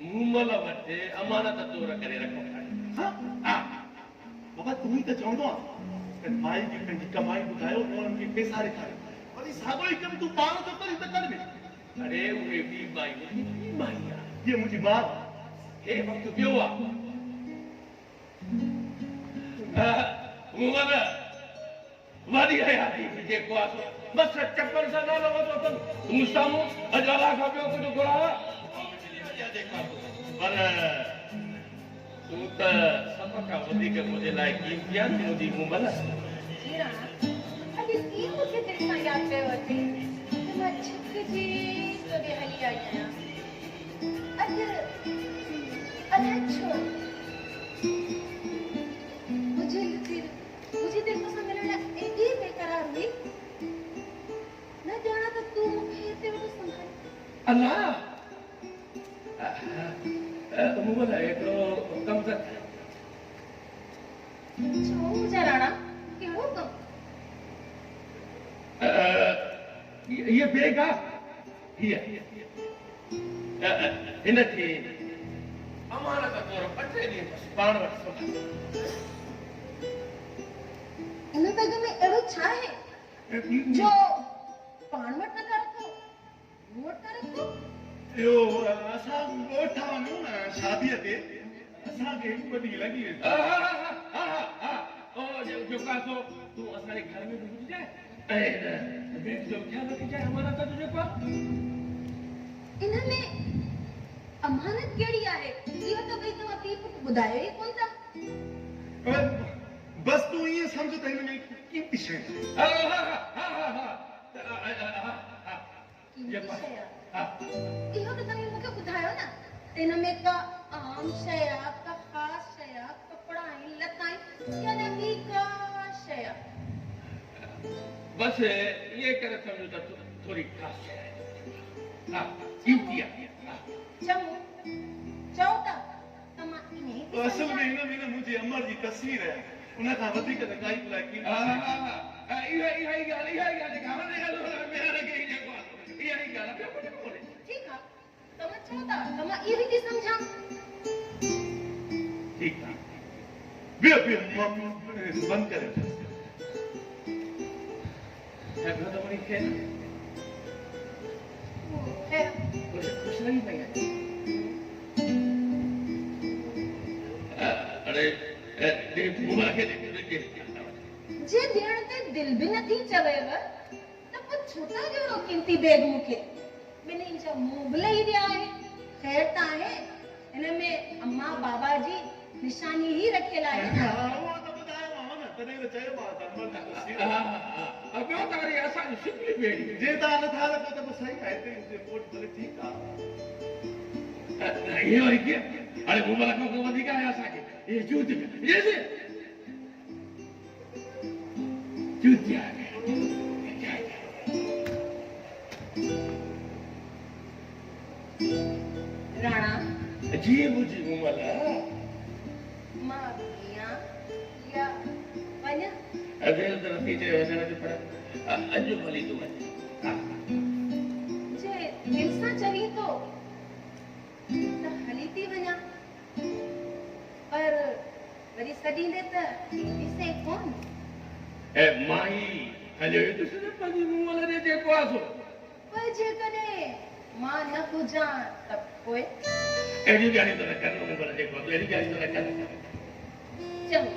मूमल वटि अमानत तौर करे रखो बाबा तूं ई त चवंदो आहे माई खे पंहिंजी कमाई ॿुधायो उन्हनि खे पैसा ॾेखारियो वरी साॻियो ई कमु तूं पाण थो करी त कर बि अरे उहे ॿी माई आहे ये मुंहिंजी माउ हे वक़्तु ॿियो आहे मूमल वॾी हयाती जेको आहे बसि चक्कर सां नालो वठो अथनि तूं साम्हूं अॼु अलाह खां ॿियो कुझु घुराया पर तूं त सभ खां वधीक मुंहिंजे लाइ कीमती आहे मुंहिंजी मूमल अॼु कीअं मूंखे दिलि सां यादि कयो अथई त मां छिकिजी तोॾे हली आई आहियां अॼु अलाए छो मुंहिंजी दिलि तोसां मिलण लाइ एॾी बेक़रार हुई न ॼाणा त तूं मूंखे हिते वेठो संभाले अलाह मूमल हिकिड़ो कमु त छो मुंहिंजा राणा कहिड़ो कमु ये बेग आहे इनखे अमानत तौर 5 ॾींहं बसि पाण वटि संभाल। इन बैग में अहिड़ो छा आहे जो पाण वटि नथा रखो, मूं वटि था रखो? इहो असां ॻोठा वञूं न शादीअ ते असांखे हिकु ॿ ॾींहं लॻी वेंदा। जेका सो तूं असांजे घर में बि हुजे ऐं बेट जो ख्यालु रखिजांइ। अमानत जो जेको आहे इन में अमानत कहिड़ी आहे? इहो त भई तव्हां पीउ पुटु ॿुधायो ई कोन था। बस तूं ईअं सम्झ त हिन में कीमती शइ आहे। कीमती शइ आहे। इहो त तव्हां मूंखे ॿुधायो न। इन में का आम शइ आहे, का ख़ासि शइ आहे, कपिड़ा आहिनि, लता आहिनि, या न ॿी का शइ आहे? बसि इहे करे सम्झो त थोरी ख़ासि शइ आहे। हा कीमती आहे। चङो, चओ था त मां ईअं ई थी असल में सम्झां। हिन में न मुंहिंजी अमर जी तस्वीर आहे, उन खां वधीक त काई बुराई कीमती शइ इहा ई ॻाल्हि ठीकु आहे, तव्हां चओ था त मां इहो ई थी सम्झां। ठीकु आहे। बीहो बंदि करे ख़ुशि लॻी पई आहे। अरे जे ॾियण ते दिलि बि नथी चवेव त पोइ छो था ॾियो कीमती बैग मूंखे? ॿिन्हिनि जा मुंहुं बि लही विया आहे। ख़ैर त आहे, हिन में अम्मा बाबा जी निशानी ई रखियल आहे। हा उहो त ॿुधायोमांव न, तॾहिं त चयोमांव त अमर जी तस्वीर आहे। ॿियो त वरी असांजी शिकली बि अहिड़ी। जे तव्हां नथा रखो त पोइ सही आहे, हिते रिपोर्ट भले ठीकु आहे। इहे वरी कीअं? हाणे घुमण खां को वधीक आहे असांखे। इहे जूत जूतिया राणा जी मुंहिंजी घुमल मां कीअं या वञा? अॻिए त नथी चए वञण जे पर अॼु भली तूं वञ। जे दिलि सां चवी थो त हली थी वञा, पर वरी सॾींदे त ॾिसे कोन। ऐं माई हलियो ॾिस न पंहिंजी मुंहं ॾे जेको आहे सो। पर जेकॾहिं मां न हुजां त पोइ? अहिड़ी ॻाल्हियूं त न कर मुंहिंजो जेको आहे, अहिड़ी ॻाल्हियूं त न कर। चङो,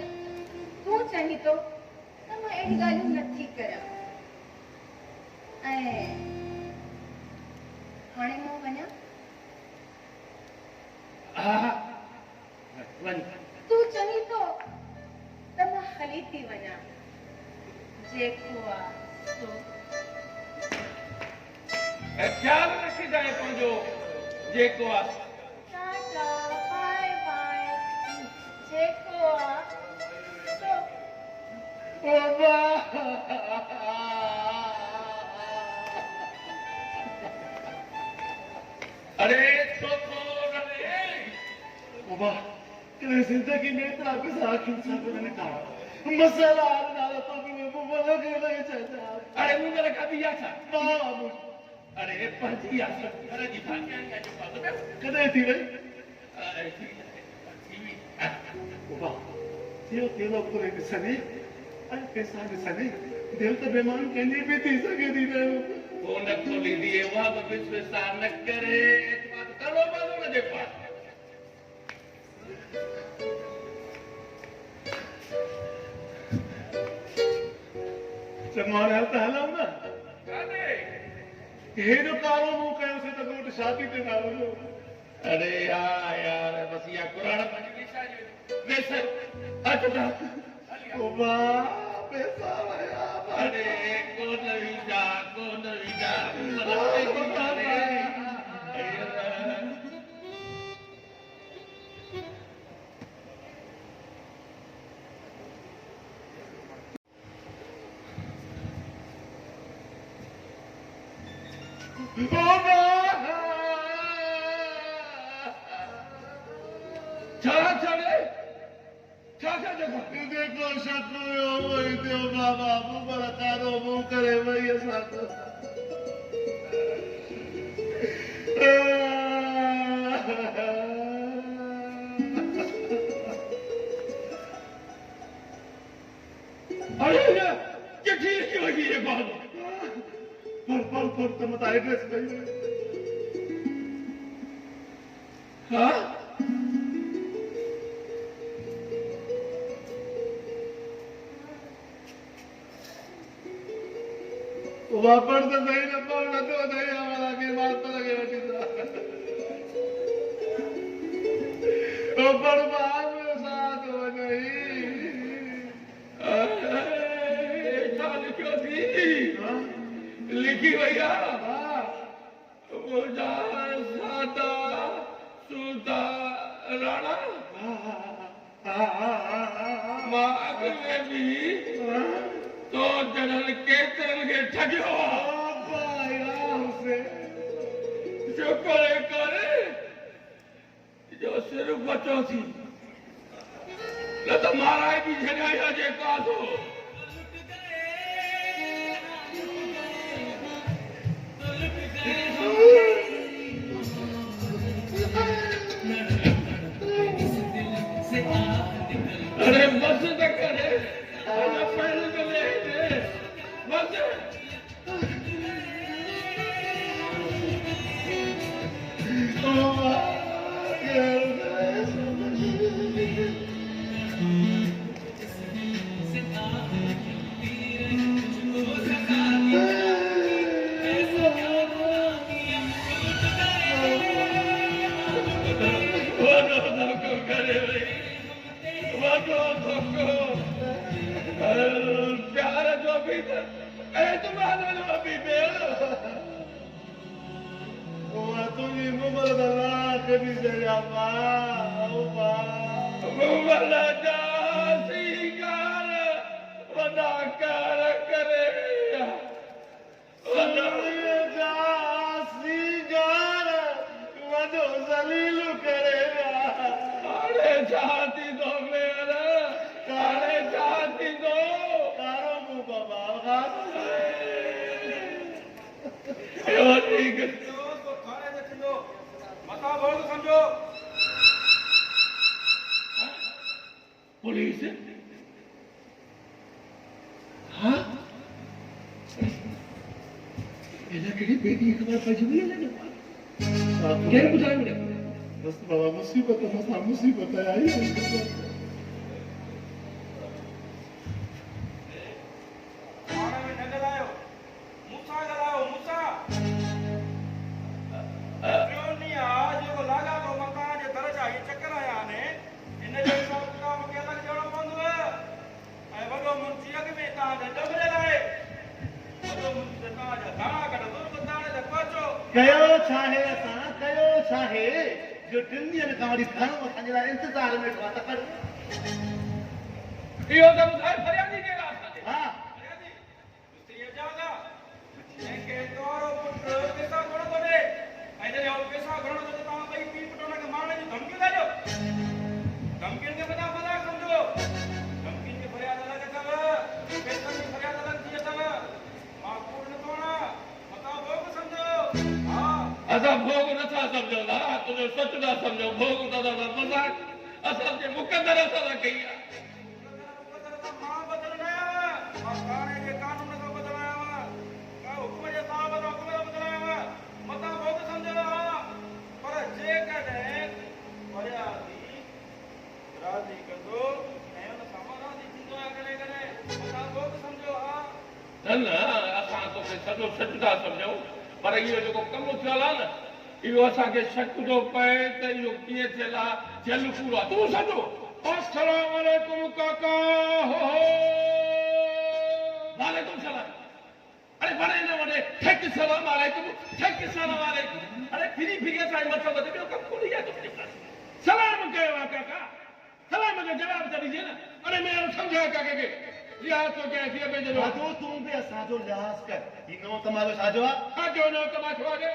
तूं चाहीं थो त मां अहिड़ी ॻाल्हियूं नथी करियां। ऐं हाणे मां वञा? हा वञ। तूं चवीं थो त मां हली थी वञा, जेको आहे सो। ख्यालु रखिजांइ पंहिंजो जेको आहे। टाटा बाय बाय, जेको आहे सो। अरे छोको बाबा कॾहिं ज़िंदगी में एतिरा पिसा अखियुनि सां कोन ॾिठा। मसाला नाला तो बि मुंहुं लॻे वई छा? अरे मुंहिंजे लाइ खाधी आहे छा? बाबू अरे पंहिंजी आहे घर जी भाॼी आहे जेको आहे कॾहिं थी वई? बाबा इहो केलो पूरे ॾिसंदी ऐं पैसा ॾिसंदी दिलि त बेमान कंहिंजी बि थी सघे थी न। वो न खोलींदी उहा बि विश्वास न करे एतमाद करो बाज़ो न जेको आहे। चङो हाणे त हलूं न। काॾे? हेॾो कारो मुंहुं कयोसीं त घोट शादी ते न वञो। अरे यार बस इहा कुराड़ पंहिंजी निशानी बेसर अचो बाबा पैसा वया। अरे कोन वीजा देखो शक वही थियो बाबा मुंबर कारो मुंह करे वई असां तो एड्रेस नहीं हाँ वापस तो सही न पाओ न तो नहीं हमारा के बात पर लगे बेटी ओ पर बाप में साथ हो नहीं चाल क्यों थी लिखी भैया वो सादा सुदा राणा माग में भी तो जनरल केतरल के ठगियो जो करे करे जो सिर्फ बचो थी न तो मारा भी जगाया जे कासो अरे बस तक करे अरे पहले तो ले बस प्यार जो भी तुम्हारे अभी तुझी मुगल दला कभी से मुगल जासीगार वदाकार करे जासीगार वदो जलील करेगा अरे जाती दो मेरा अरे जाती दो कारो मुंह बाबा ठीक मता बोल समझो पुलिस हाँ ऐसा कहीं बेटी खबर पहुंची है ना क्या बताया मुझे बस बाबा मुसीबत मसा मुसीबत आई थाने में न गलायो मूसा गलायो मूसा नहीं आज को लागा तो मकान जे दरजा ये चक्कर आया ने इन जो सब काम के अलग जोड़ो बंद है ऐ वडो मुंशी अग में ता दे डबरे लाए वडो मुंशी ता जा धाणा कट दूर को ताणे दे पहुंचो कयो छाहे असा कयो छाहे जो टिंडियन गाड़ी खानो असांजे लाइ इंतजार में ठा त कर इहो त ॿुधाए फरियादी केड़ा असांजे हां फरियादी मिस्त्री जागा के तोरो पुट पैसा कोन कोने ऐ जे पैसा घणो तो ता भई पी पुटों के मारने जी धमकी दाजो धमकी के बता बता समझो धमकी के फरियाद अलग अथव पैसा की फरियाद अलग थी अथव मां कूड़ न तोड़ा बता भोग समझो हां असां भोग नथा सम्झो था तुंहिंजो सच था सम्झो भोग त मज़ाक असांजे मुक़दर असां कई आहे मां बदलना मां थाने के कानून को बदलाया का हुक्म जे साहब जो हुक्म बदलाया मता भोग समझो पर जे कदे फरियादी राजी कंदो ऐं उन समाराधी थींदो आहे कॾहिं कॾहिं मता भोग समझो न न असां तोखे सॼो सच था सम्झूं पर इहो जेको कमु थियल आहे न इहो असांखे शक थो पए त इहो कीअं थियल आहे जल पूरो आहे तूं सॼो अस्सलाम वालेकुम काका हो वालेकुम सलाम अरे बड़े न वॾे ठेक सलाम वालेकुम ठेक सलाम वालेकुम अरे फिरी फिरी असांजे मथां वधे ॿियो कमु कोन्हे आहे तुंहिंजे पास सलाम कयो आहे काका सलाम जो जवाब त ॾिजे न अरे मैं सम्झाया काके खे लिहाज़ तो कैफियत में जवाब साजो तू भी असाजो लिहाज़ कर ही नो तमारो साजो आ जो न तमाशो आहे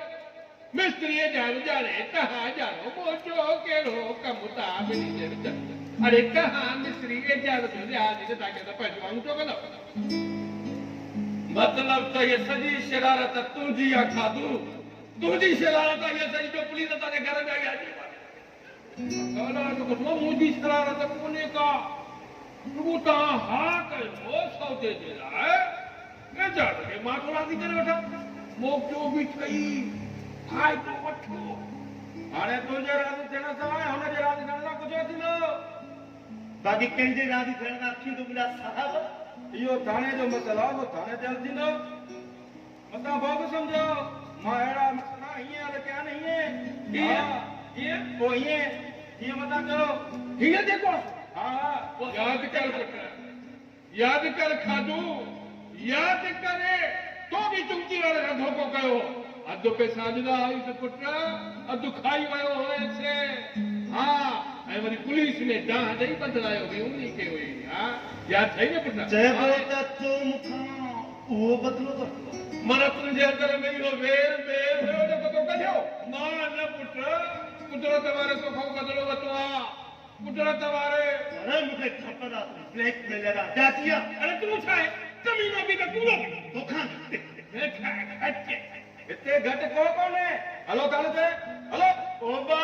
मिस्त्री जाने कहाँ जानो मोचो केड़ो कम था मिली जे विच अरे कहाँ मिस्त्री जानो लिहाज़ जे ताके त पजवाऊं तो कनो मतलब तो ये सजी शरारत तुझी आ खादू तुझी शरारत ये सजी जो पुलिस ताके घर में आई आज कहना तो कसम मुझी शरारत कोने का तू ता हा कयो सौदे जे लाए ए जाने के मां को राजी करे वठा मोकिलियो बि ठही खाए थो वठो हाणे तुंहिंजे राज़ी थियण सां हुनजे राज़ी थियण सां कुझु न थींदो बाक़ी कंहिंजे राज़ी थियण खां थींदो मुंहिंजा साहब इहो थाणे जो मसइलो आहे उहो थाणे ते हल थींदो मतां भोग सम्झो मां अहिड़ा मसइला हीअं हल कया न हीअं पोइ हीअं मतां कयो हीअ जेको हा यादि कर पुट यादि कर खाधू यादि करे तो बि चुंगी वारे खां धोखो कयो अधु पैसा ॾिना हुईसि पुट अधु खाई वियो हुयसि हा ऐं वरी पुलिस में डांह ॾेई बदिलायो हुई उन्ही खे हुई हा यादि अथई न पुट चइबो त तो मूंखां उहो बदिलो वरितो माना तुंहिंजे अंदर में इहो वेर हुयो जेको तो कढियो मां न पुट कुदरत वारे तोखां बदिलो वरितो आहे कुदरत वारे अरे मूंखे ख़बर आहे ब्लैकमेलर आहे जातिया अरे तूं छा आहे ज़मीन बि त कूड़ो तोखां वेठा खटे हिते घटि को कोन्हे हलो काल ते हलो ओबा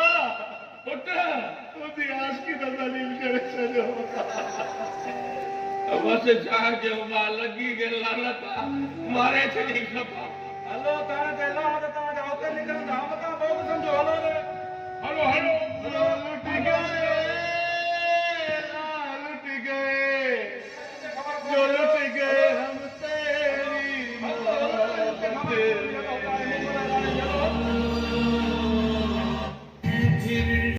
पुट तुंहिंजी आशिकी त दलील करे छॾियो बस छा कयो मां लॻी के लानत मारे छॾी खपा